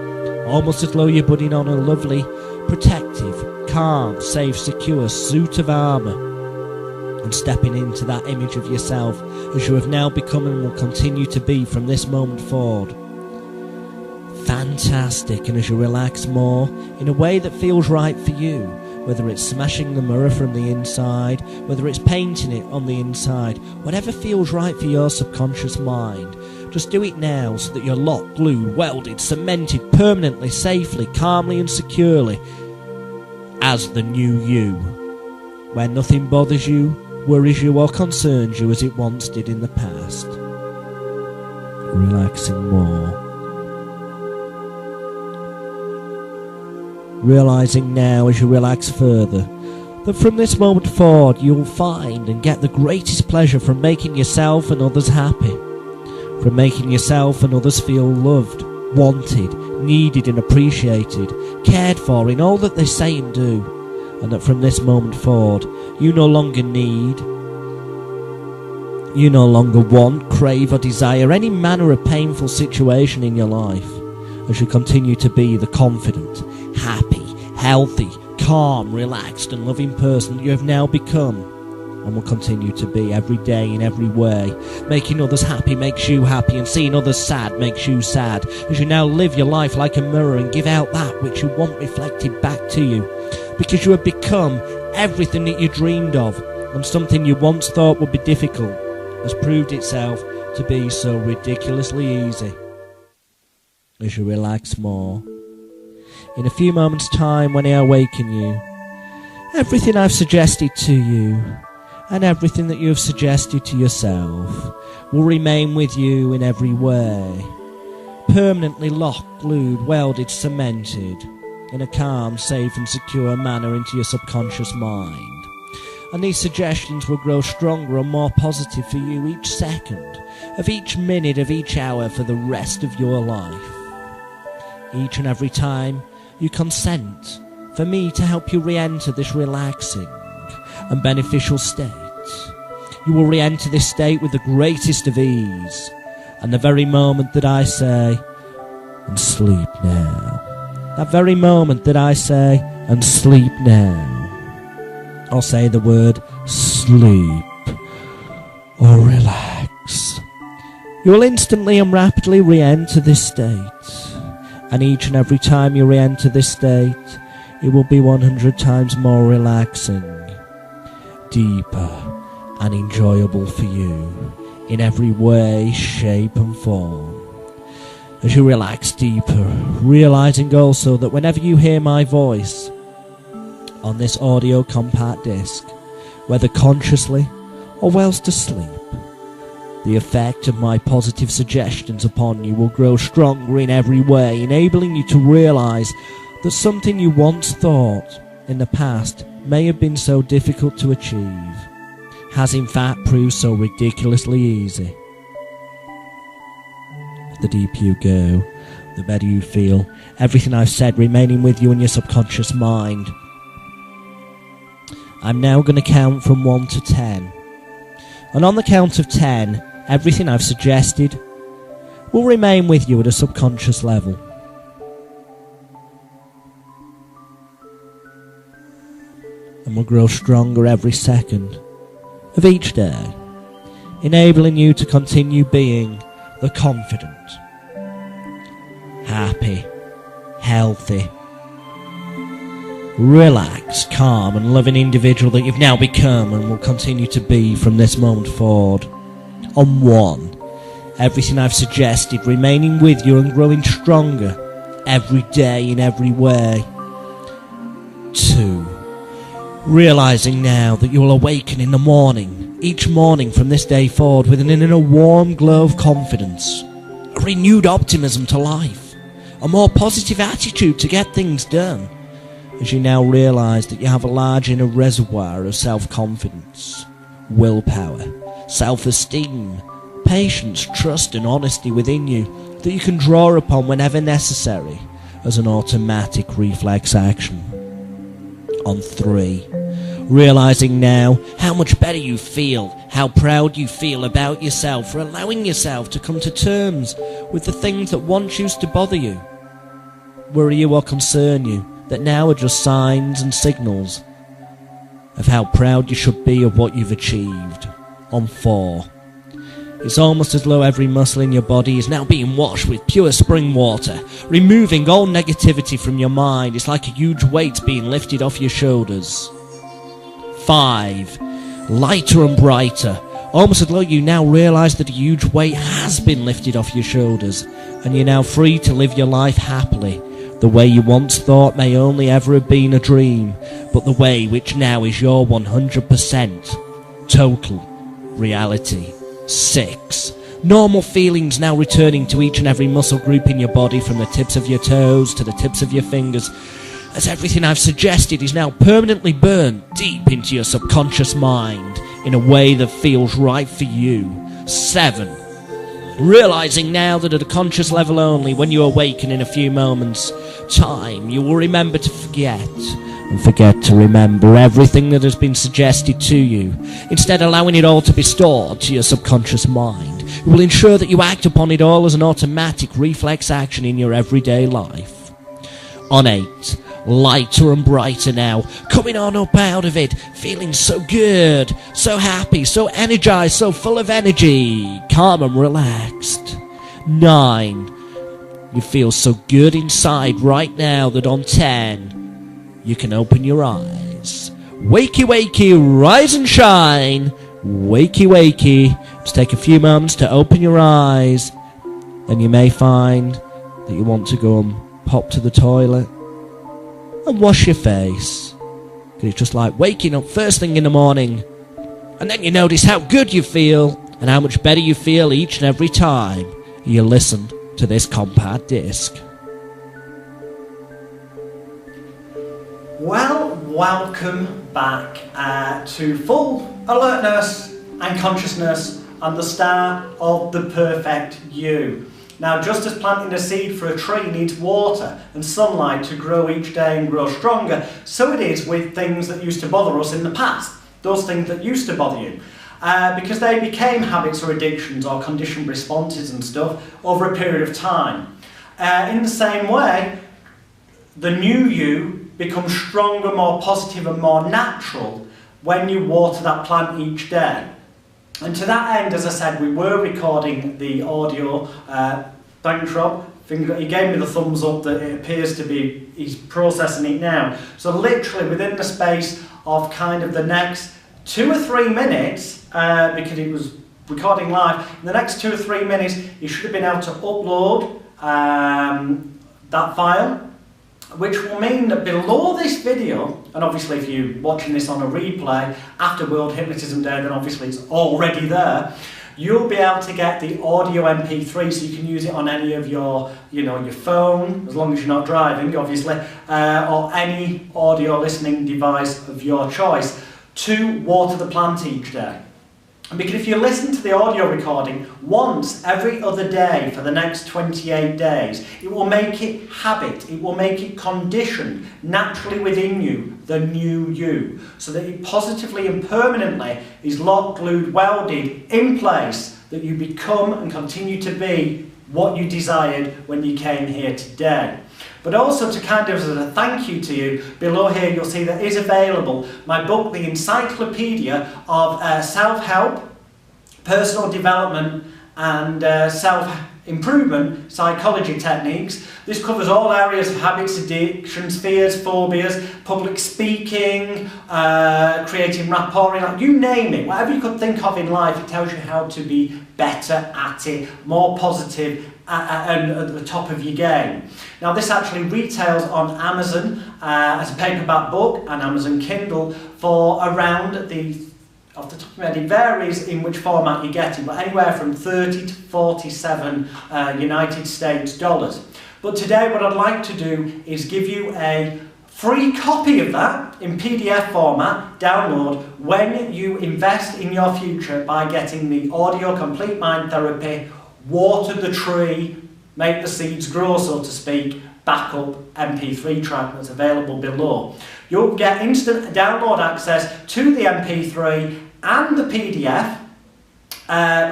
Almost as though you're putting on a lovely, protective, calm, safe, secure suit of armour. And stepping into that image of yourself as you have now become and will continue to be from this moment forward. Fantastic. And as you relax more in a way that feels right for you, whether it's smashing the mirror from the inside, whether it's painting it on the inside, whatever feels right for your subconscious mind, just do it now so that you're locked, glued, welded, cemented permanently, safely, calmly and securely as the new you, where nothing bothers you, worries you or concerns you as it once did in the past. Relaxing more. Realising now as you relax further that from this moment forward you'll find and get the greatest pleasure from making yourself and others happy, from making yourself and others feel loved, wanted, needed and appreciated, cared for in all that they say and do, and that from this moment forward you no longer need, you no longer want, crave or desire any manner of painful situation in your life, as you continue to be the confident, happy, healthy, calm, relaxed and loving person that you have now become and will continue to be every day in every way. Making others happy makes you happy, and seeing others sad makes you sad, as you now live your life like a mirror and give out that which you want reflected back to you, because you have become everything that you dreamed of, and something you once thought would be difficult has proved itself to be so ridiculously easy. As you relax more, in a few moments' time when I awaken you, everything I've suggested to you and everything that you have suggested to yourself will remain with you in every way, permanently locked, glued, welded, cemented in a calm, safe and secure manner into your subconscious mind. And these suggestions will grow stronger and more positive for you each second of each minute of each hour for the rest of your life. Each and every time you consent for me to help you re-enter this relaxing and beneficial state. You will re-enter this state with the greatest of ease, and the very moment that I say, and sleep now, that very moment that I say, and sleep now, I'll say the word sleep or relax. You will instantly and rapidly re-enter this state, and each and every time you re-enter this state, it will be 100 times more relaxing, deeper and enjoyable for you in every way, shape and form. As you relax deeper, realizing also that whenever you hear my voice on this audio compact disc, whether consciously or whilst asleep, the effect of my positive suggestions upon you will grow stronger in every way, enabling you to realize that something you once thought in the past may have been so difficult to achieve has in fact proved so ridiculously easy. The deeper you go, the better you feel, everything I've said remaining with you in your subconscious mind. I'm now going to count from 1 to 10. And on the count of 10, everything I've suggested will remain with you at a subconscious level. And will grow stronger every second of each day, enabling you to continue being the confident, happy, healthy, relaxed, calm and loving individual that you've now become and will continue to be from this moment forward. On 1, everything I've suggested remaining with you and growing stronger every day in every way. 2, realizing now that you will awaken in the morning, each morning from this day forward, with an inner warm glow of confidence, a renewed optimism to life, a more positive attitude to get things done, as you now realize that you have a large inner reservoir of self-confidence, willpower, self-esteem, patience, trust and honesty within you that you can draw upon whenever necessary as an automatic reflex action. On 3, realizing now how much better you feel, how proud you feel about yourself for allowing yourself to come to terms with the things that once used to bother you, worry you or concern you, that now are just signs and signals of how proud you should be of what you've achieved. On 4, it's almost as though every muscle in your body is now being washed with pure spring water, removing all negativity from your mind. It's like a huge weight being lifted off your shoulders. 5, lighter and brighter, almost as though you now realise that a huge weight has been lifted off your shoulders, and you're now free to live your life happily, the way you once thought may only ever have been a dream, but the way which now is your 100% total reality. 6, normal feelings now returning to each and every muscle group in your body, from the tips of your toes to the tips of your fingers, as everything I've suggested is now permanently burnt deep into your subconscious mind in a way that feels right for you. 7, realizing now that at a conscious level only, when you awaken in a few moments' time, you will remember to forget and forget to remember everything that has been suggested to you, instead allowing it all to be stored to your subconscious mind. It will ensure that you act upon it all as an automatic reflex action in your everyday life. On 8, lighter and brighter now, coming on up out of it, feeling so good, so happy, so energized, so full of energy, calm and relaxed. 9, you feel so good inside right now that on 10, you can open your eyes. Wakey, wakey, rise and shine. Wakey, wakey. Just take a few moments to open your eyes, and you may find that you want to go and pop to the toilet and wash your face. It's just like waking up first thing in the morning, and then you notice how good you feel and how much better you feel each and every time you listen to this compact disc. Well, welcome back to full alertness and consciousness and the start of the perfect you. Now, just as planting a seed for a tree needs water and sunlight to grow each day and grow stronger, so it is with things that used to bother us in the past, those things that used to bother you. Because they became habits or addictions or conditioned responses and stuff over a period of time. In the same way, the new you becomes stronger, more positive and more natural when you water that plant each day. And to that end, as I said, we were recording the audio. Thanks, Rob. He gave me the thumbs up that it appears to be, he's processing it now. So literally within the space of kind of the next 2 or 3 minutes, because it was recording live, in the next 2 or 3 minutes, you should have been able to upload that file, which will mean that below this video, and obviously if you're watching this on a replay after World Hypnotism Day, then obviously it's already there, you'll be able to get the audio MP3 so you can use it on any of your, your phone, as long as you're not driving, obviously, or any audio listening device of your choice to water the plant each day. Because if you listen to the audio recording once every other day for the next 28 days, it will make it habit, it will make it conditioned naturally within you, the new you, so that it positively and permanently is locked, glued, welded in place, that you become and continue to be what you desired when you came here today. But also to kind of as a thank you to you, below here you'll see that is available my book, The Encyclopedia of Self-Help, Personal Development and Self-Improvement Psychology Techniques. This covers all areas of habits, addictions, fears, phobias, public speaking, creating rapport, you name it, whatever you could think of in life, it tells you how to be better at it, more positive, and at the top of your game. Now this actually retails on Amazon as a paperback book and Amazon Kindle for around off the top of my head, it varies in which format you get it, but anywhere from 30 to 47 United States dollars. But today what I'd like to do is give you a free copy of that in PDF format, download, when you invest in your future by getting the Audio Complete Mind Therapy Water the Tree, Make the Seeds Grow, so to speak, backup MP3 track that's available below. You'll get instant download access to the MP3 and the PDF,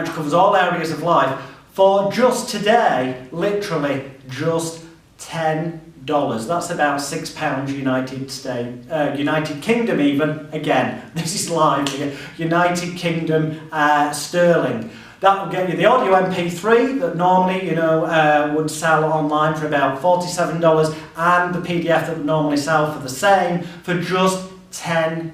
which covers all areas of life, for just today, literally just $10. That's about £6 United Kingdom even. Again, this is live here. United Kingdom sterling. That will get you the audio MP3 that normally, would sell online for about $47, and the PDF that would normally sell for the same for just $10.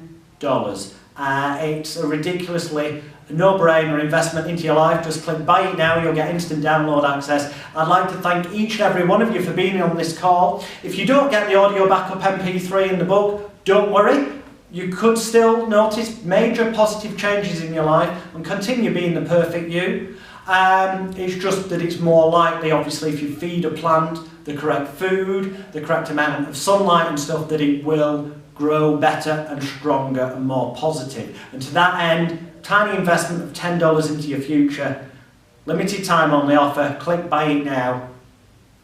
It's a ridiculously no-brainer investment into your life. Just click buy it now, you'll get instant download access. I'd like to thank each and every one of you for being on this call. If you don't get the audio backup MP3 in the book, don't worry. You could still notice major positive changes in your life and continue being the perfect you. It's just that it's more likely, obviously, if you feed a plant the correct food, the correct amount of sunlight and stuff, that it will grow better and stronger and more positive. And to that end, tiny investment of $10 into your future, limited time only offer, click buy it now,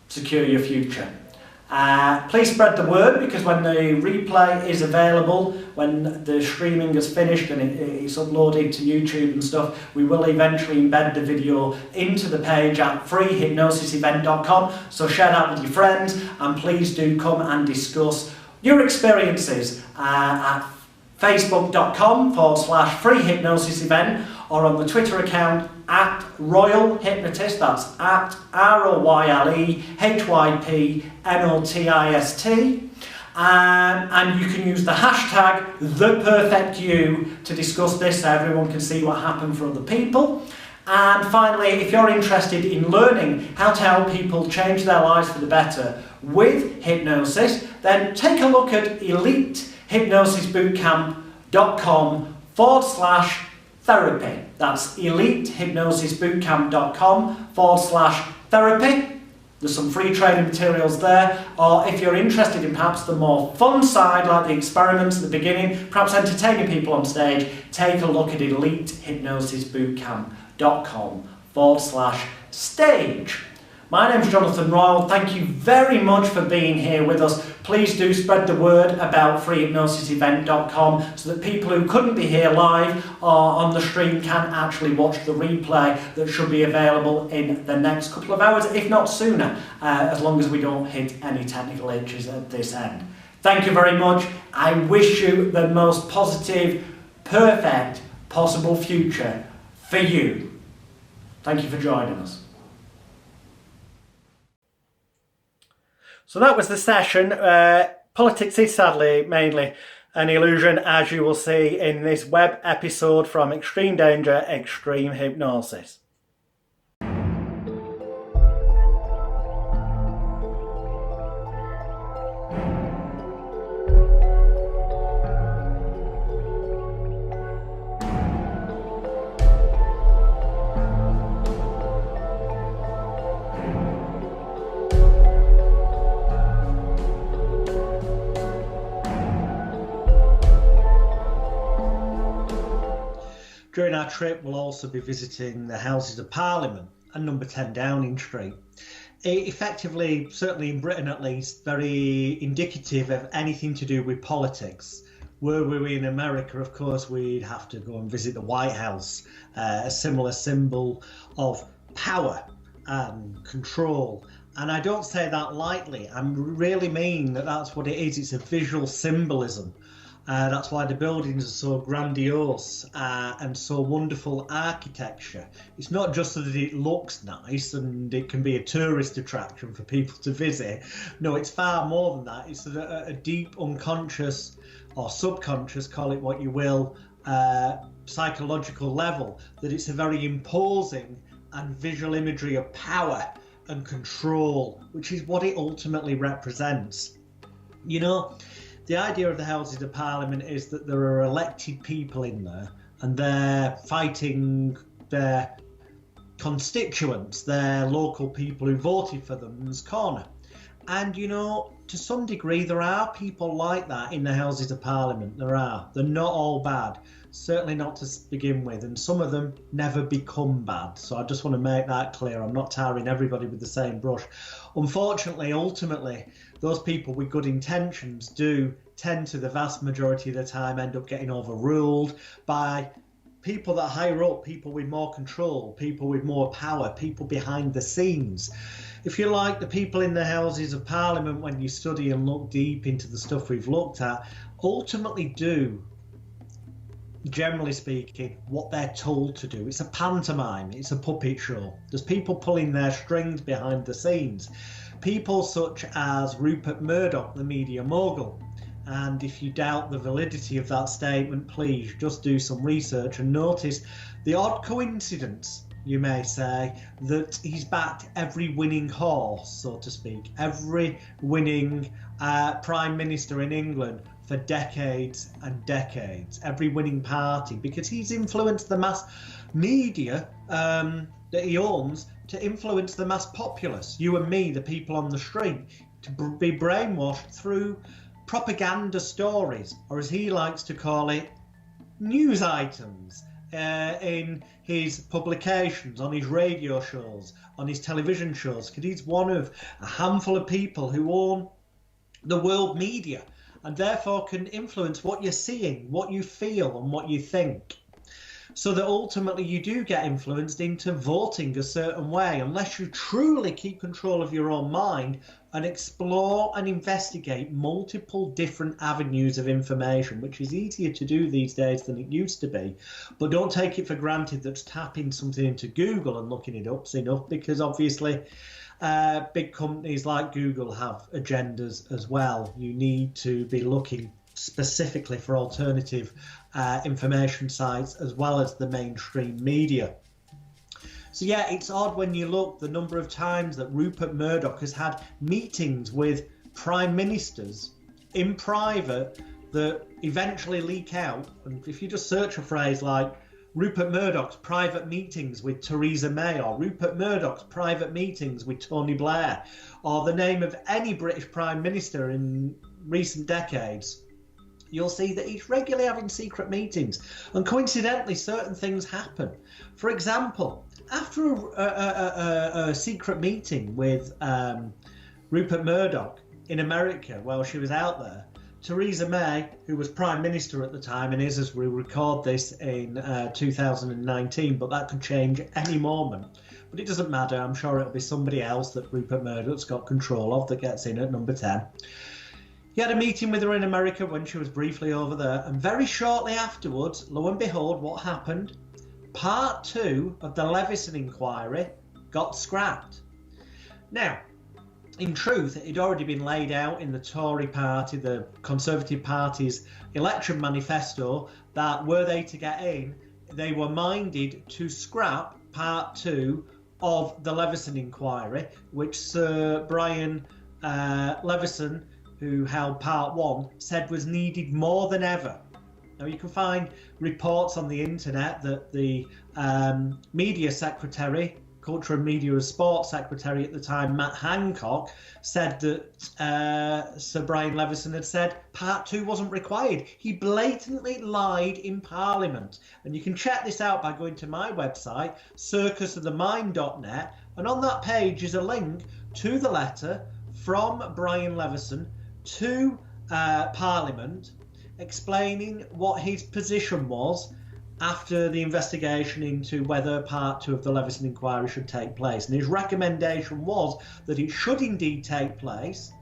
secure your future. Please spread the word, because when the replay is available, when the streaming is finished and it's uploaded to YouTube and stuff, we will eventually embed the video into the page at freehypnosisevent.com. So share that with your friends, and please do come and discuss your experiences at facebook.com/freehypnosisevent, or on the Twitter account at Royal Hypnotist, that's at ROYLEHYPNOTIST. And you can use the hashtag ThePerfectYou to discuss this so everyone can see what happened for other people. And finally, if you're interested in learning how to help people change their lives for the better with hypnosis, then take a look at elitehypnosisbootcamp.com/therapy. That's elitehypnosisbootcamp.com/therapy. There's some free training materials there. Or if you're interested in perhaps the more fun side, like the experiments at the beginning, perhaps entertaining people on stage, take a look at elitehypnosisbootcamp.com/stage. My name's Jonathan Royal. Thank you very much for being here with us. Please do spread the word about freehypnosisevent.com so that people who couldn't be here live or on the stream can actually watch the replay that should be available in the next couple of hours, if not sooner, as long as we don't hit any technical hitches at this end. Thank you very much. I wish you the most positive, perfect possible future for you. Thank you for joining us. So that was the session. Politics is sadly mainly an illusion, as you will see in this web episode from Extreme Danger, Extreme Hypnosis. During our trip, we'll also be visiting the Houses of Parliament and number 10 Downing Street. Effectively, certainly in Britain at least, very indicative of anything to do with politics. Were we in America, of course, we'd have to go and visit the White House, a similar symbol of power and control. And I don't say that lightly. I really mean that that's what it is. It's a visual symbolism. That's why the buildings are so grandiose and so wonderful architecture. It's not just that it looks nice and it can be a tourist attraction for people to visit. No, it's far more than that. It's a deep unconscious or subconscious, call it what you will, psychological level, that it's a very imposing and visual imagery of power and control, which is what it ultimately represents. You know, the idea of the Houses of Parliament is that there are elected people in there and they're fighting their constituents, their local people who voted for them's corner. And, you know, to some degree, there are people like that in the Houses of Parliament. There are. They're not all bad. Certainly not to begin with. And some of them never become bad. So I just want to make that clear. I'm not tarring everybody with the same brush. Unfortunately, ultimately, those people with good intentions do tend to, the vast majority of the time, end up getting overruled by people that higher up, people with more control, people with more power, people behind the scenes. If you like, the people in the Houses of Parliament, when you study and look deep into the stuff we've looked at, ultimately do, generally speaking, what they're told to do. It's a pantomime, it's a puppet show. There's people pulling their strings behind the scenes. People such as Rupert Murdoch, the media mogul. And if you doubt the validity of that statement, please just do some research and notice the odd coincidence, you may say, that he's backed every winning horse, so to speak, every winning Prime Minister in England for decades and decades, every winning party, because he's influenced the mass media that he owns to influence the mass populace, you and me, the people on the street, to be brainwashed through propaganda stories, or as he likes to call it, news items in his publications, on his radio shows, on his television shows, because he's one of a handful of people who own the world media and therefore can influence what you're seeing, what you feel and what you think. So that ultimately you do get influenced into voting a certain way unless you truly keep control of your own mind and explore and investigate multiple different avenues of information, which is easier to do these days than it used to be. But don't take it for granted that tapping something into Google and looking it up's enough, because obviously big companies like Google have agendas as well. You need to be looking specifically for alternative information sites as well as the mainstream media. So yeah, it's odd when you look the number of times that Rupert Murdoch has had meetings with prime ministers in private that eventually leak out. And if you just search a phrase like Rupert Murdoch's private meetings with Theresa May, or Rupert Murdoch's private meetings with Tony Blair, or the name of any British Prime Minister in recent decades, you'll see that he's regularly having secret meetings. And coincidentally, certain things happen. For example, after a secret meeting with Rupert Murdoch in America while she was out there, Theresa May, who was Prime Minister at the time and is as we record this in 2019, but that could change any moment. But it doesn't matter, I'm sure it'll be somebody else that Rupert Murdoch's got control of that gets in at number 10. He had a meeting with her in America when she was briefly over there, and very shortly afterwards, lo and behold, what happened? Part 2 of the Leveson inquiry got scrapped. Now, in truth, it had already been laid out in the Tory party, the Conservative Party's election manifesto, that were they to get in, they were minded to scrap Part 2 of the Leveson inquiry, which Sir Brian Leveson, who held Part 1, said was needed more than ever. Now, you can find reports on the internet that the media secretary, Culture and Media and Sports Secretary at the time, Matt Hancock, said that Sir Brian Leveson had said Part 2 wasn't required. He blatantly lied in Parliament. And you can check this out by going to my website, circusofthemind.net, and on that page is a link to the letter from Brian Leveson to Parliament explaining what his position was after the investigation into whether Part 2 of the Leveson inquiry should take place. And his recommendation was that it should indeed take place.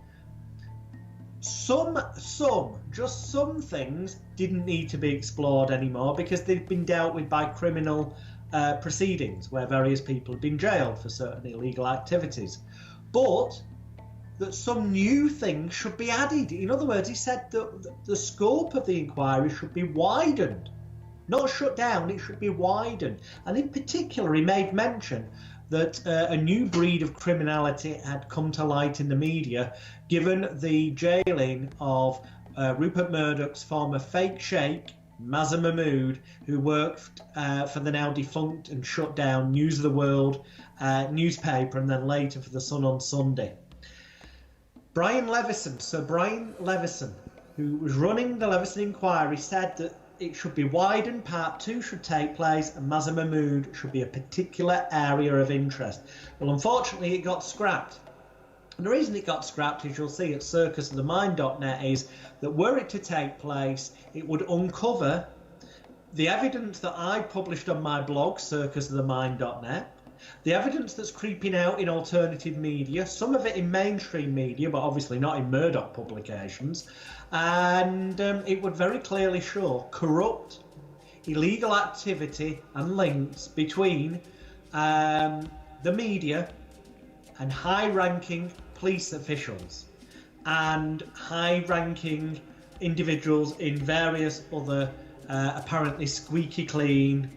Just some things didn't need to be explored anymore because they'd been dealt with by criminal proceedings where various people had been jailed for certain illegal activities. But that some new things should be added. In other words, he said that the scope of the inquiry should be widened. Not shut down, it should be widened. And in particular, he made mention that a new breed of criminality had come to light in the media, given the jailing of Rupert Murdoch's former fake sheikh, Mazza Mahmood, who worked for the now defunct and shut down News of the World newspaper, and then later for the Sun on Sunday. Sir Brian Leveson, who was running the Leveson inquiry, said that it should be widened, Part 2 should take place, and Mazza Mahmood should be a particular area of interest. Well, unfortunately, it got scrapped. And the reason it got scrapped, as you'll see at circusofthemind.net, is that were it to take place, it would uncover the evidence that I published on my blog, circusofthemind.net, the evidence that's creeping out in alternative media, some of it in mainstream media, but obviously not in Murdoch publications, and it would very clearly show corrupt, illegal activity and links between the media and high-ranking police officials and high-ranking individuals in various other apparently squeaky clean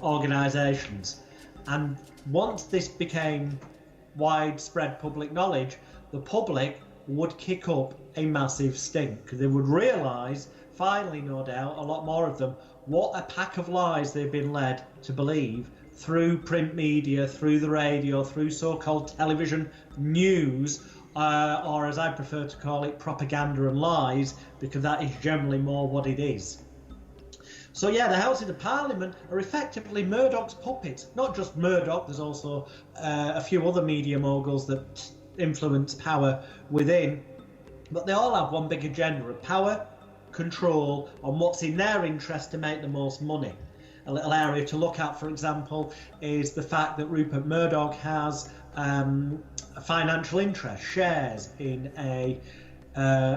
organisations. And once this became widespread public knowledge, the public would kick up a massive stink. They would realise, finally no doubt, a lot more of them, what a pack of lies they've been led to believe through print media, through the radio, through so-called television news, or as I prefer to call it, propaganda and lies, because that is generally more what it is. So yeah, the Houses of Parliament are effectively Murdoch's puppets. Not just Murdoch, there's also a few other media moguls that influence power within. But they all have one big agenda of power, control, on what's in their interest to make the most money. A little area to look at, for example, is the fact that Rupert Murdoch has a financial interest, shares in a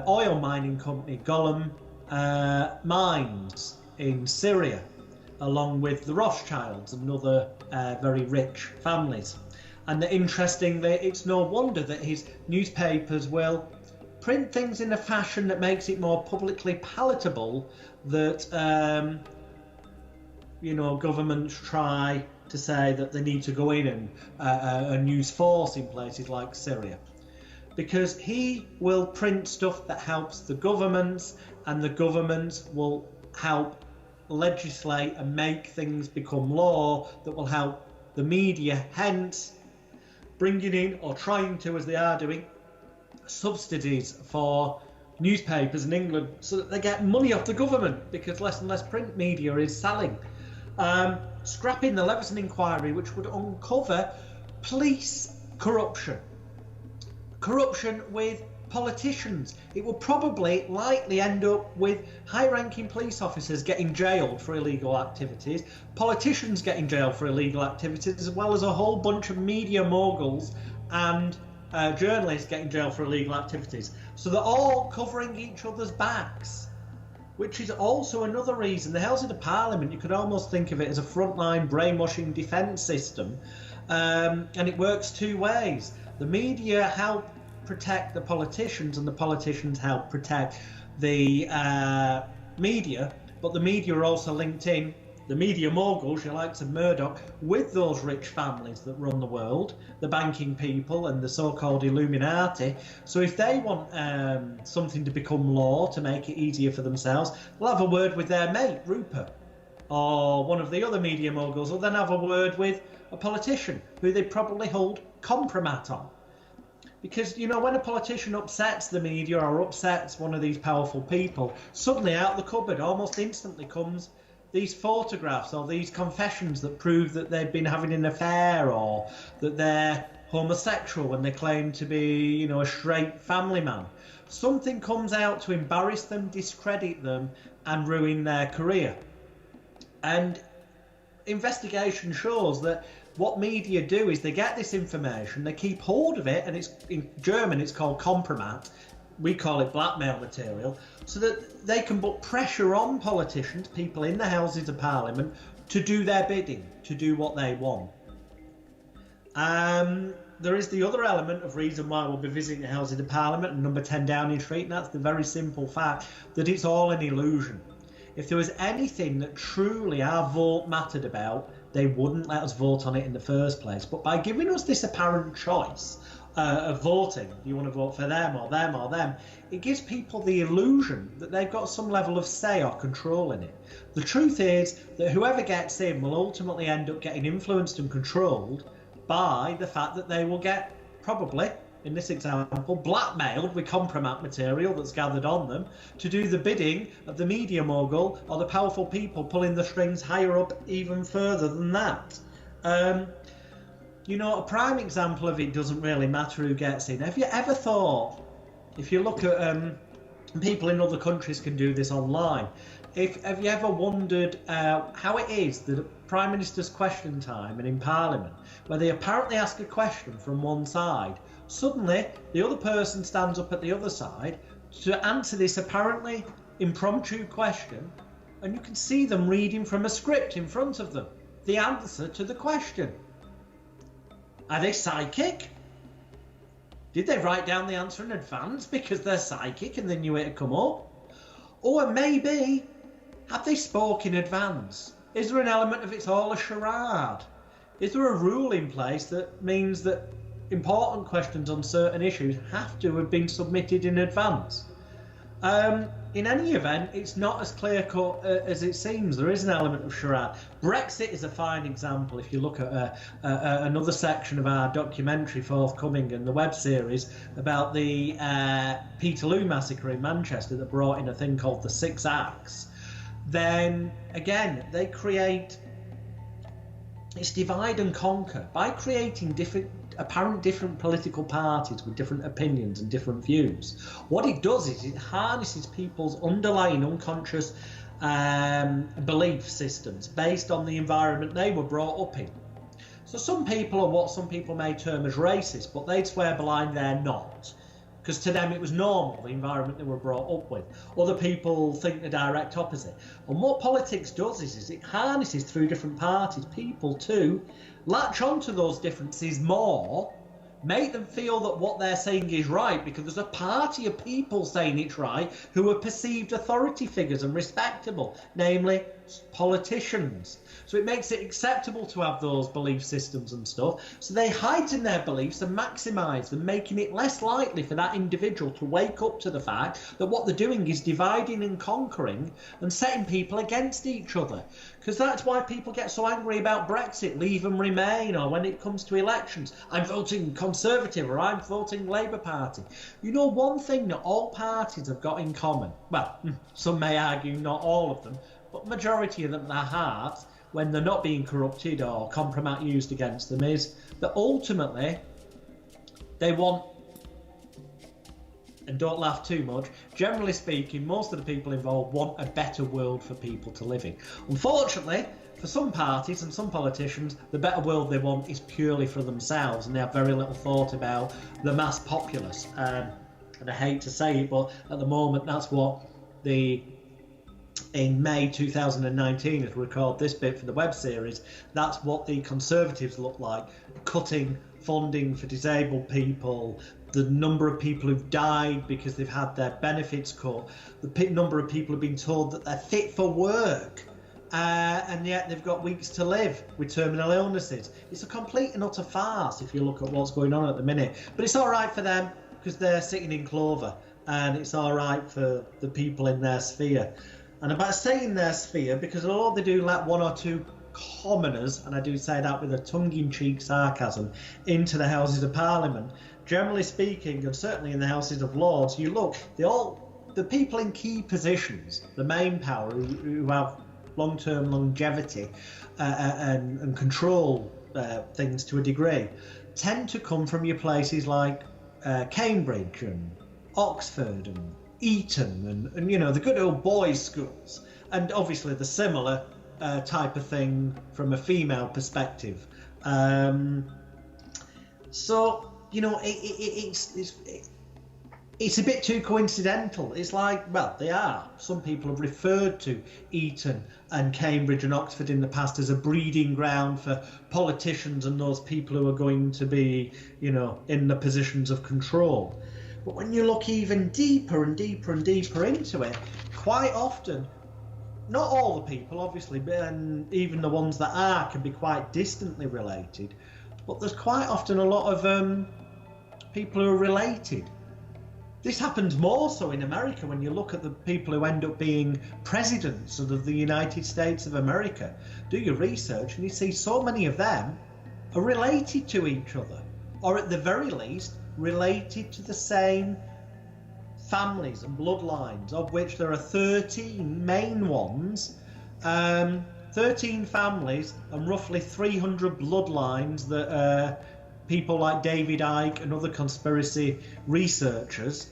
oil mining company, Golem Mines, in Syria, along with the Rothschilds and other very rich families. And interestingly, it's no wonder that his newspapers will print things in a fashion that makes it more publicly palatable that governments try to say that they need to go in and use force in places like Syria. Because he will print stuff that helps the governments, and the governments will help legislate and make things become law that will help the media, hence bringing in, or trying to, as they are doing, subsidies for newspapers in England so that they get money off the government because less and less print media is selling. Scrapping the Leveson inquiry, which would uncover police corruption with politicians. It will probably likely end up with high-ranking police officers getting jailed for illegal activities, politicians getting jailed for illegal activities, as well as a whole bunch of media moguls and journalists getting jailed for illegal activities. So they're all covering each other's backs, which is also another reason. The Houses of Parliament, you could almost think of it as a frontline brainwashing defence system, and it works two ways. The media help protect the politicians, and the politicians help protect the media, but the media are also linked in, the media moguls, your likes of Murdoch, with those rich families that run the world, the banking people and the so-called Illuminati. So if they want something to become law to make it easier for themselves, they'll have a word with their mate, Rupert, or one of the other media moguls, or then have a word with a politician who they probably hold compromat on. Because, you know, when a politician upsets the media or upsets one of these powerful people, suddenly out of the cupboard, almost instantly comes these photographs or these confessions that prove that they've been having an affair or that they're homosexual when they claim to be, you know, a straight family man. Something comes out to embarrass them, discredit them, and ruin their career. And investigation shows that what media do is they get this information, they keep hold of it, and it's in German it's called Kompromat, we call it blackmail material, so that they can put pressure on politicians, people in the Houses of Parliament, to do their bidding, to do what they want. There is the other element of reason why we'll be visiting the Houses of Parliament and number 10 Downing Street, and that's the very simple fact that it's all an illusion. If there was anything that truly our vote mattered about, they wouldn't let us vote on it in the first place. But by giving us this apparent choice of voting, do you want to vote for them or them or them, it gives people the illusion that they've got some level of say or control in it. The truth is that whoever gets in will ultimately end up getting influenced and controlled by the fact that they will get, probably, in this example, blackmailed with compromat material that's gathered on them to do the bidding of the media mogul or the powerful people pulling the strings higher up even further than that. You know, a prime example of it doesn't really matter who gets in. Have you ever thought, if you look at people in other countries can do this online, have you ever wondered how it is that at Prime Minister's question time and in Parliament, where they apparently ask a question from one side, suddenly the other person stands up at the other side to answer this apparently impromptu question, and you can see them reading from a script in front of them the answer to the question. Are they psychic? Did they write down the answer in advance because they're psychic and they knew it had come up? Or maybe, have they spoke in advance? Is there an element of it's all a charade? Is there a rule in place that means that important questions on certain issues have to have been submitted in advance? In any event, it's not as clear-cut as it seems. There is an element of charade. Brexit is a fine example. If you look at another section of our documentary forthcoming and the web series about the Peterloo massacre in Manchester that brought in a thing called the Six Acts, then again, they create, it's divide and conquer. By creating apparent different political parties with different opinions and different views, what it does is it harnesses people's underlying unconscious belief systems based on the environment they were brought up in. So some people are what some people may term as racist, but they'd swear blind they're not, because to them it was normal, the environment they were brought up with. Other people think the direct opposite. And what politics does is it harnesses through different parties people to latch onto those differences more, make them feel that what they're saying is right because there's a party of people saying it's right who are perceived authority figures and respectable, namely politicians. So it makes it acceptable to have those belief systems and stuff. So they heighten their beliefs and maximise them, making it less likely for that individual to wake up to the fact that what they're doing is dividing and conquering and setting people against each other. Because that's why people get so angry about Brexit, leave and remain, or when it comes to elections, I'm voting Conservative or I'm voting Labour Party. You know, one thing that all parties have got in common, well, some may argue not all of them, but majority of them, their hearts, when they're not being corrupted or compromise used against them, is that ultimately they want, and don't laugh too much, generally speaking, most of the people involved want a better world for people to live in. Unfortunately, for some parties and some politicians, the better world they want is purely for themselves, and they have very little thought about the mass populace. And I hate to say it, but at the moment, that's what in May 2019, as we record this bit for the web series, that's what the Conservatives look like, cutting funding for disabled people, the number of people who've died because they've had their benefits cut, the number of people who've been told that they're fit for work, and yet they've got weeks to live with terminal illnesses. It's a complete and utter farce if you look at what's going on at the minute. But it's all right for them because they're sitting in clover, and it's all right for the people in their sphere. And about saying their sphere, because although they do let one or two commoners, and I do say that with a tongue-in-cheek sarcasm, into the Houses of Parliament, generally speaking, and certainly in the Houses of Lords, you look, the people in key positions, the main power, who have long-term longevity and control things to a degree, tend to come from your places like Cambridge and Oxford and Eton and you know, the good old boys' schools, and obviously the similar type of thing from a female perspective. So, you know, it's a bit too coincidental. It's like, well, they are. Some people have referred to Eton and Cambridge and Oxford in the past as a breeding ground for politicians and those people who are going to be, you know, in the positions of control. But when you look even deeper and deeper and deeper into it, quite often, not all the people, obviously, and even the ones that are can be quite distantly related, but there's quite often a lot of people who are related. This happens more so in America when you look at the people who end up being presidents of the United States of America. Do your research and you see so many of them are related to each other, or at the very least related to the same families and bloodlines, of which there are 13 main ones, 13 families and roughly 300 bloodlines that people like David Icke and other conspiracy researchers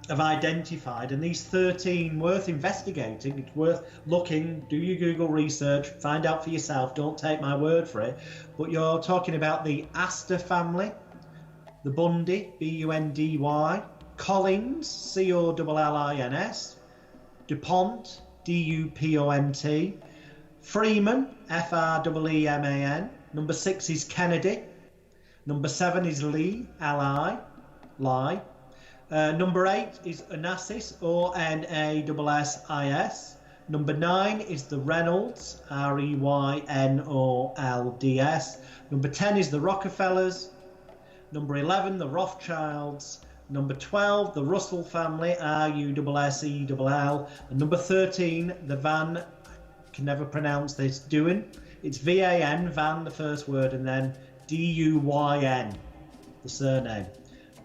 have identified, and these 13 worth investigating. It's worth looking, do your Google research, find out for yourself, don't take my word for it. But you're talking about the Astor family, the Bundy, B-U-N-D-Y, Collins, C-O-L-L-I-N-S, DuPont, D-U-P-O-N-T, Freeman, F-R-E-E-M-A-N, number 6 is Kennedy, number 7 is Lee, L-I, Lie, number 8 is Onassis, O-N-A-S-S-I-S, number 9 is the Reynolds, R-E-Y-N-O-L-D-S, number 10 is the Rockefellers, number 11 the Rothschilds, number 12 the Russell family, R-U-S-S-E-L-L, and number 13 the Van, I can never pronounce this, Duyn, it's V-A-N, Van the first word, and then D-U-Y-N, the surname.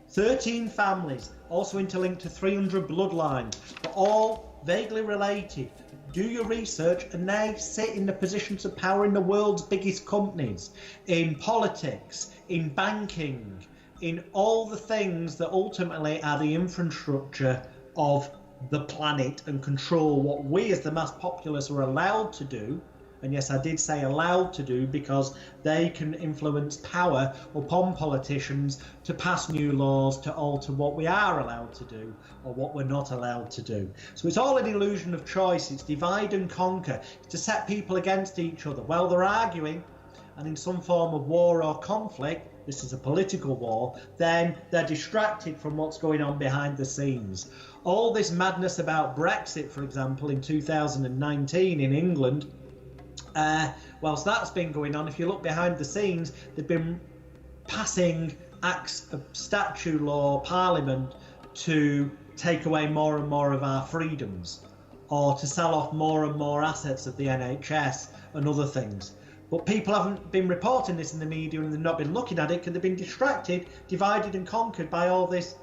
13 families, also interlinked to 300 bloodlines, but all vaguely related. Do your research, and they sit in the positions of power in the world's biggest companies, in politics, in banking, in all the things that ultimately are the infrastructure of the planet and control what we as the mass populace are allowed to do. And yes, I did say allowed to do, because they can influence power upon politicians to pass new laws to alter what we are allowed to do or what we're not allowed to do. So it's all an illusion of choice. It's divide and conquer. It's to set people against each other. While they're arguing and in some form of war or conflict, this is a political war, then they're distracted from what's going on behind the scenes. All this madness about Brexit, for example, in 2019 in England, whilst that's been going on, if you look behind the scenes, they've been passing acts of statute law, Parliament, to take away more and more of our freedoms, or to sell off more and more assets of the NHS and other things. But people haven't been reporting this in the media and they've not been looking at it because they've been distracted, divided and conquered by all this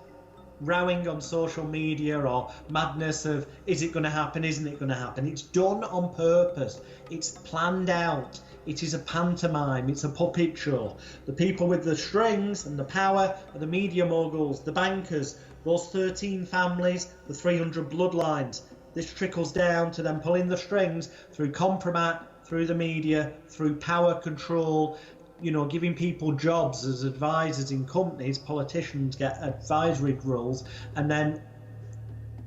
rowing on social media or madness of is it going to happen, isn't it going to happen. It's done on purpose. It's planned out. It is a pantomime. It's a puppet show. The people with the strings and the power are the media moguls, the bankers, those 13 families, the 300 bloodlines. This trickles down to them pulling the strings through compromat, through the media, through power control, giving people jobs as advisors in companies. Politicians get advisory roles and then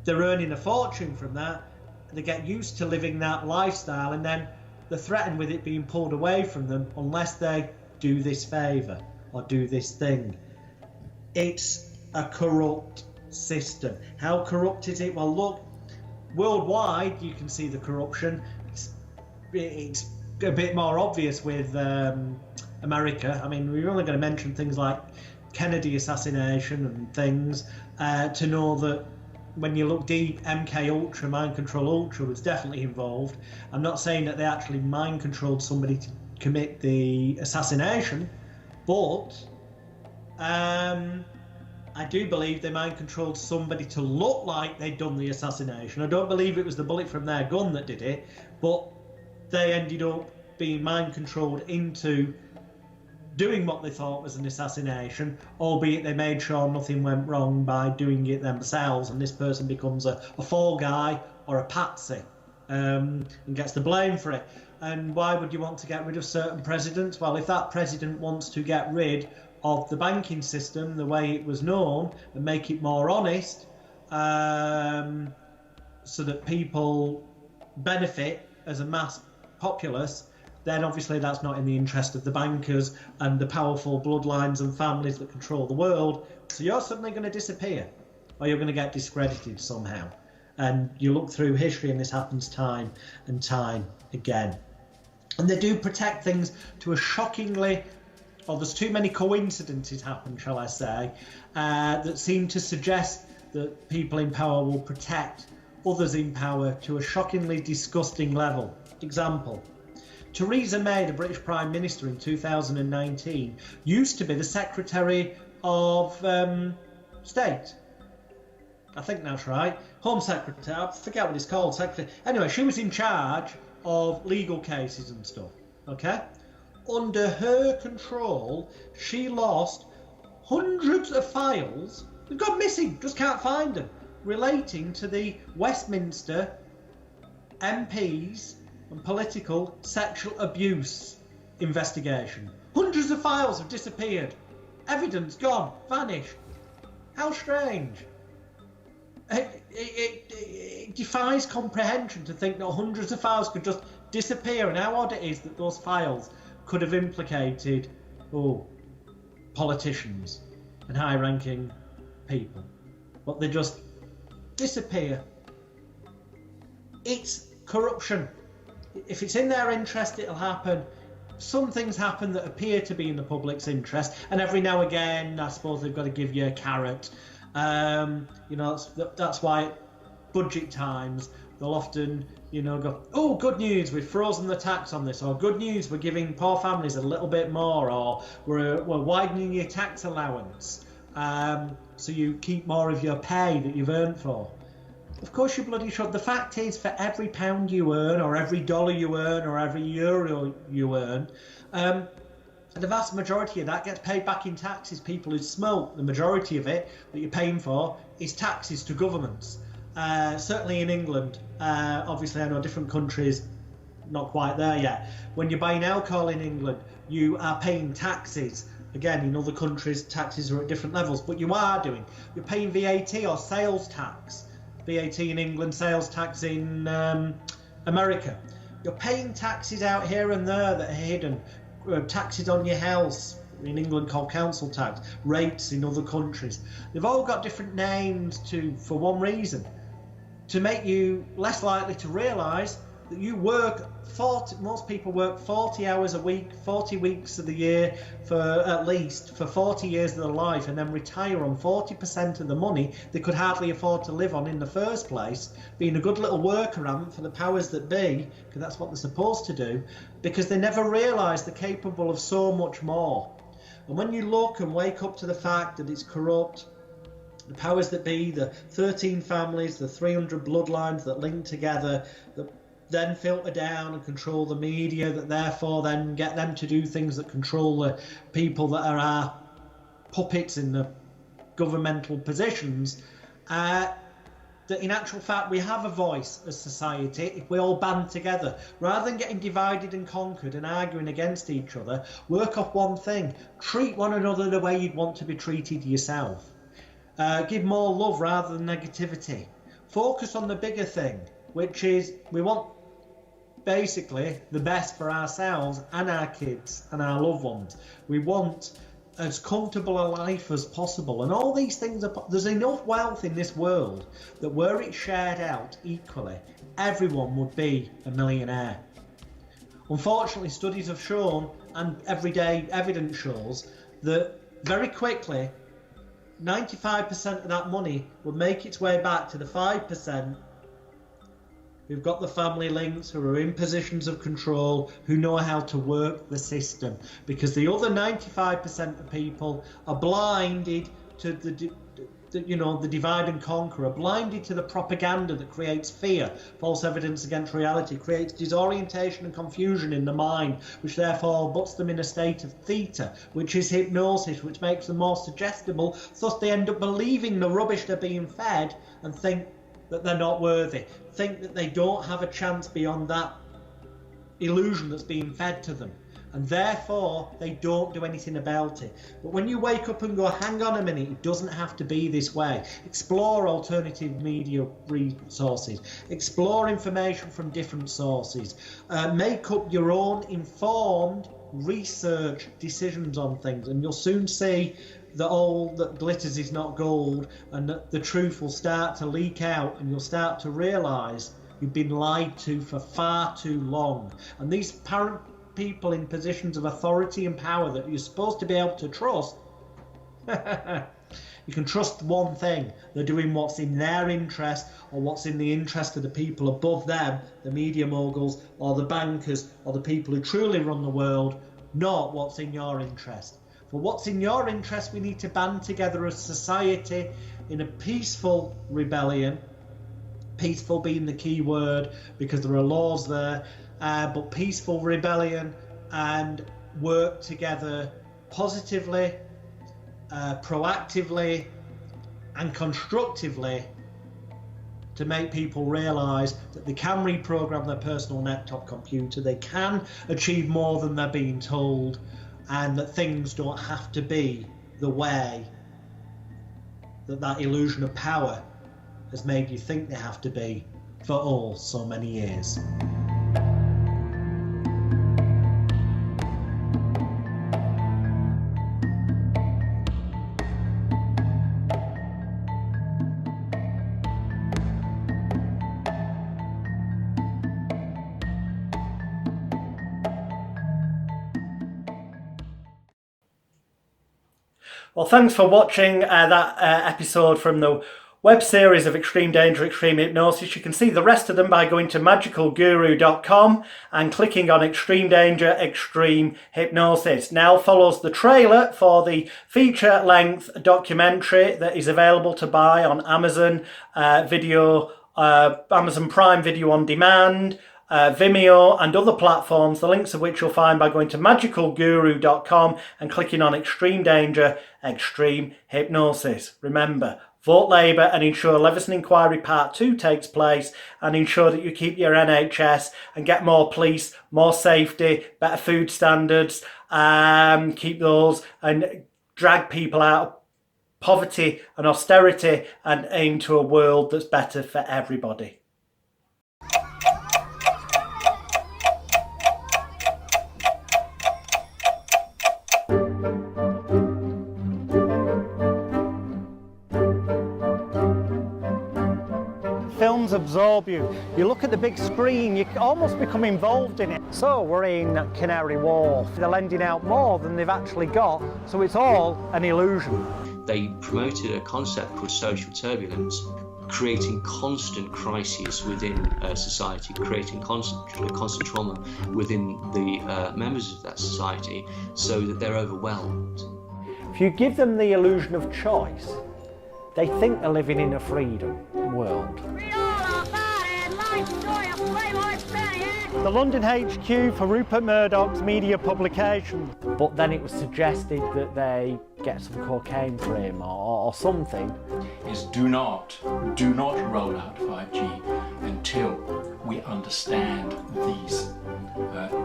they're earning a fortune from that. They get used to living that lifestyle and then they're threatened with it being pulled away from them unless they do this favour or do this thing. It's a corrupt system. How corrupt is it? Well, look, worldwide you can see the corruption. It's a bit more obvious with America. I mean, we're only going to mention things like Kennedy assassination and things to know that when you look deep, MK Ultra, Mind Control Ultra was definitely involved. I'm not saying that they actually mind controlled somebody to commit the assassination, but I do believe they mind controlled somebody to look like they'd done the assassination. I don't believe it was the bullet from their gun that did it, but they ended up being mind controlled into doing what they thought was an assassination, albeit they made sure nothing went wrong by doing it themselves, and this person becomes a fall guy or a patsy and gets the blame for it. And why would you want to get rid of certain presidents? Well, if that president wants to get rid of the banking system the way it was known and make it more honest, so that people benefit as a mass populace, then obviously that's not in the interest of the bankers and the powerful bloodlines and families that control the world. So you're suddenly going to disappear, or you're going to get discredited somehow. And you look through history and this happens time and time again. And they do protect things to a shockingly, or there's too many coincidences happen, shall I say, that seem to suggest that people in power will protect others in power to a shockingly disgusting level. Example, Theresa May, the British Prime Minister in 2019, used to be the Secretary of State. I think that's right. Home Secretary, I forget what it's called. Secretary. Anyway, she was in charge of legal cases and stuff. Okay? Under her control, she lost hundreds of files. They've gone missing, just can't find them, relating to the Westminster MPs and political sexual abuse investigation. Hundreds of files have disappeared. Evidence gone, vanished. How strange. It defies comprehension to think that hundreds of files could just disappear, and how odd it is that those files could have implicated politicians and high-ranking people. But they just disappear. It's corruption. If it's in their interest, it'll happen. Some things happen that appear to be in the public's interest, and every now and again, I suppose they've got to give you a carrot. That's why at budget times they'll often, go, oh, good news, we've frozen the tax on this, or good news, we're giving poor families a little bit more, or we're widening your tax allowance, so you keep more of your pay that you've earned for. Of course you bloody should. The fact is, for every pound you earn, or every dollar you earn, or every euro you earn, the vast majority of that gets paid back in taxes. People who smoke, the majority of it that you're paying for is taxes to governments. Certainly in England, obviously I know different countries, not quite there yet. When you're buying alcohol in England, you are paying taxes. Again, in other countries, taxes are at different levels, but you are doing. You're paying VAT or sales tax. VAT in England, sales tax in America. You're paying taxes out here and there that are hidden. Taxes on your house, in England called council tax, rates in other countries. They've all got different names for one reason, to make you less likely to realise that you work 40, most people work 40 hours a week, 40 weeks of the year for at least for 40 years of their life, and then retire on 40% of the money they could hardly afford to live on in the first place, being a good little workaround for the powers that be, because that's what they're supposed to do, because they never realise they're capable of so much more. And when you look and wake up to the fact that it's corrupt, the powers that be, the 13 families, the 300 bloodlines that link together, that then filter down and control the media, that therefore then get them to do things that control the people that are our puppets in the governmental positions, that in actual fact we have a voice as society if we all band together. Rather than getting divided and conquered and arguing against each other, work off one thing: treat one another the way you'd want to be treated yourself. Give more love rather than negativity. Focus on the bigger thing, which is we want basically the best for ourselves and our kids and our loved ones. We want as comfortable a life as possible, and all these things there's enough wealth in this world that were it shared out equally, everyone would be a millionaire. Unfortunately, studies have shown, and everyday evidence shows, that very quickly 95% of that money will make its way back to the 5% who've got the family links, who are in positions of control, who know how to work the system. Because the other 95% of people are blinded to the divide and conquer, are blinded to the propaganda that creates fear, false evidence against reality, creates disorientation and confusion in the mind, which therefore puts them in a state of theta, which is hypnosis, which makes them more suggestible. Thus they end up believing the rubbish they're being fed and think that they're not worthy, think that they don't have a chance beyond that illusion that's being fed to them, and therefore they don't do anything about it. But when you wake up and go, hang on a minute, it doesn't have to be this way. Explore alternative media resources, explore information from different sources, make up your own informed research decisions on things, and you'll soon see that all that glitters is not gold, and that the truth will start to leak out, and you'll start to realise you've been lied to for far too long. And these people in positions of authority and power that you're supposed to be able to trust, you can trust one thing: they're doing what's in their interest, or what's in the interest of the people above them, the media moguls or the bankers or the people who truly run the world, not what's in your interest. For what's in your interest, we need to band together as society in a peaceful rebellion, peaceful being the key word because there are laws there, but peaceful rebellion, and work together positively, proactively and constructively to make people realise that they can reprogram their personal laptop computer, they can achieve more than they're being told, and that things don't have to be the way that illusion of power has made you think they have to be for all so many years. Well, thanks for watching that episode from the web series of Extreme Danger, Extreme Hypnosis. You can see the rest of them by going to magicalguru.com and clicking on Extreme Danger, Extreme Hypnosis. Now follows the trailer for the feature-length documentary that is available to buy on Amazon Amazon Prime Video on Demand, Vimeo and other platforms, the links of which you'll find by going to magicalguru.com and clicking on Extreme Danger, Extreme Hypnosis. Remember, vote Labour and ensure Leveson Inquiry Part 2 takes place, and ensure that you keep your NHS and get more police, more safety, better food standards, keep those and drag people out of poverty and austerity and aim to a world that's better for everybody. films absorb you. You look at the big screen, you almost become involved in it. So we're in Canary Wharf. They're lending out more than they've actually got, so it's all an illusion. They promoted a concept called social turbulence, creating constant crises within society, creating constant trauma within the members of that society, so that they're overwhelmed. If you give them the illusion of choice, they think they're living in a freedom world. The London HQ for Rupert Murdoch's media publication. But then it was suggested that they get some cocaine for him or something. Is do not roll out 5G until we understand these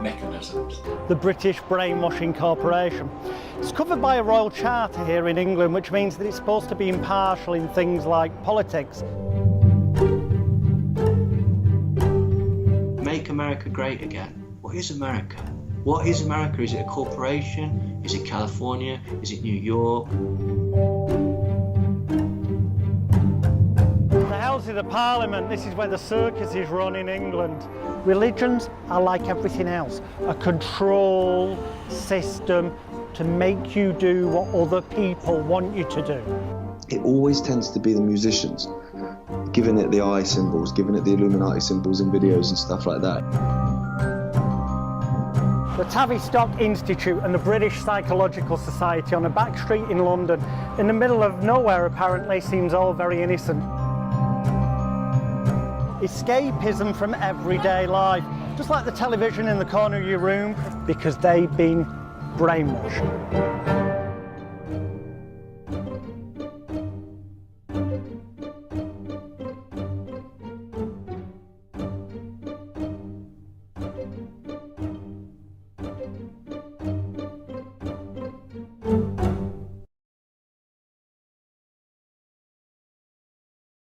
mechanisms. The British Brainwashing Corporation. It's covered by a royal charter here in England, which means that it's supposed to be impartial in things like politics. Make America great again. What is America? What is America? Is it a corporation? Is it California? Is it New York? The Houses of Parliament, this is where the circus is run in England. Religions are like everything else, a control system to make you do what other people want you to do. It always tends to be the musicians, giving it the eye symbols, giving it the Illuminati symbols in videos and stuff like that. The Tavistock Institute and the British Psychological Society on a back street in London, in the middle of nowhere apparently, seems all very innocent. Escapism from everyday life, just like the television in the corner of your room, because they've been brainwashed.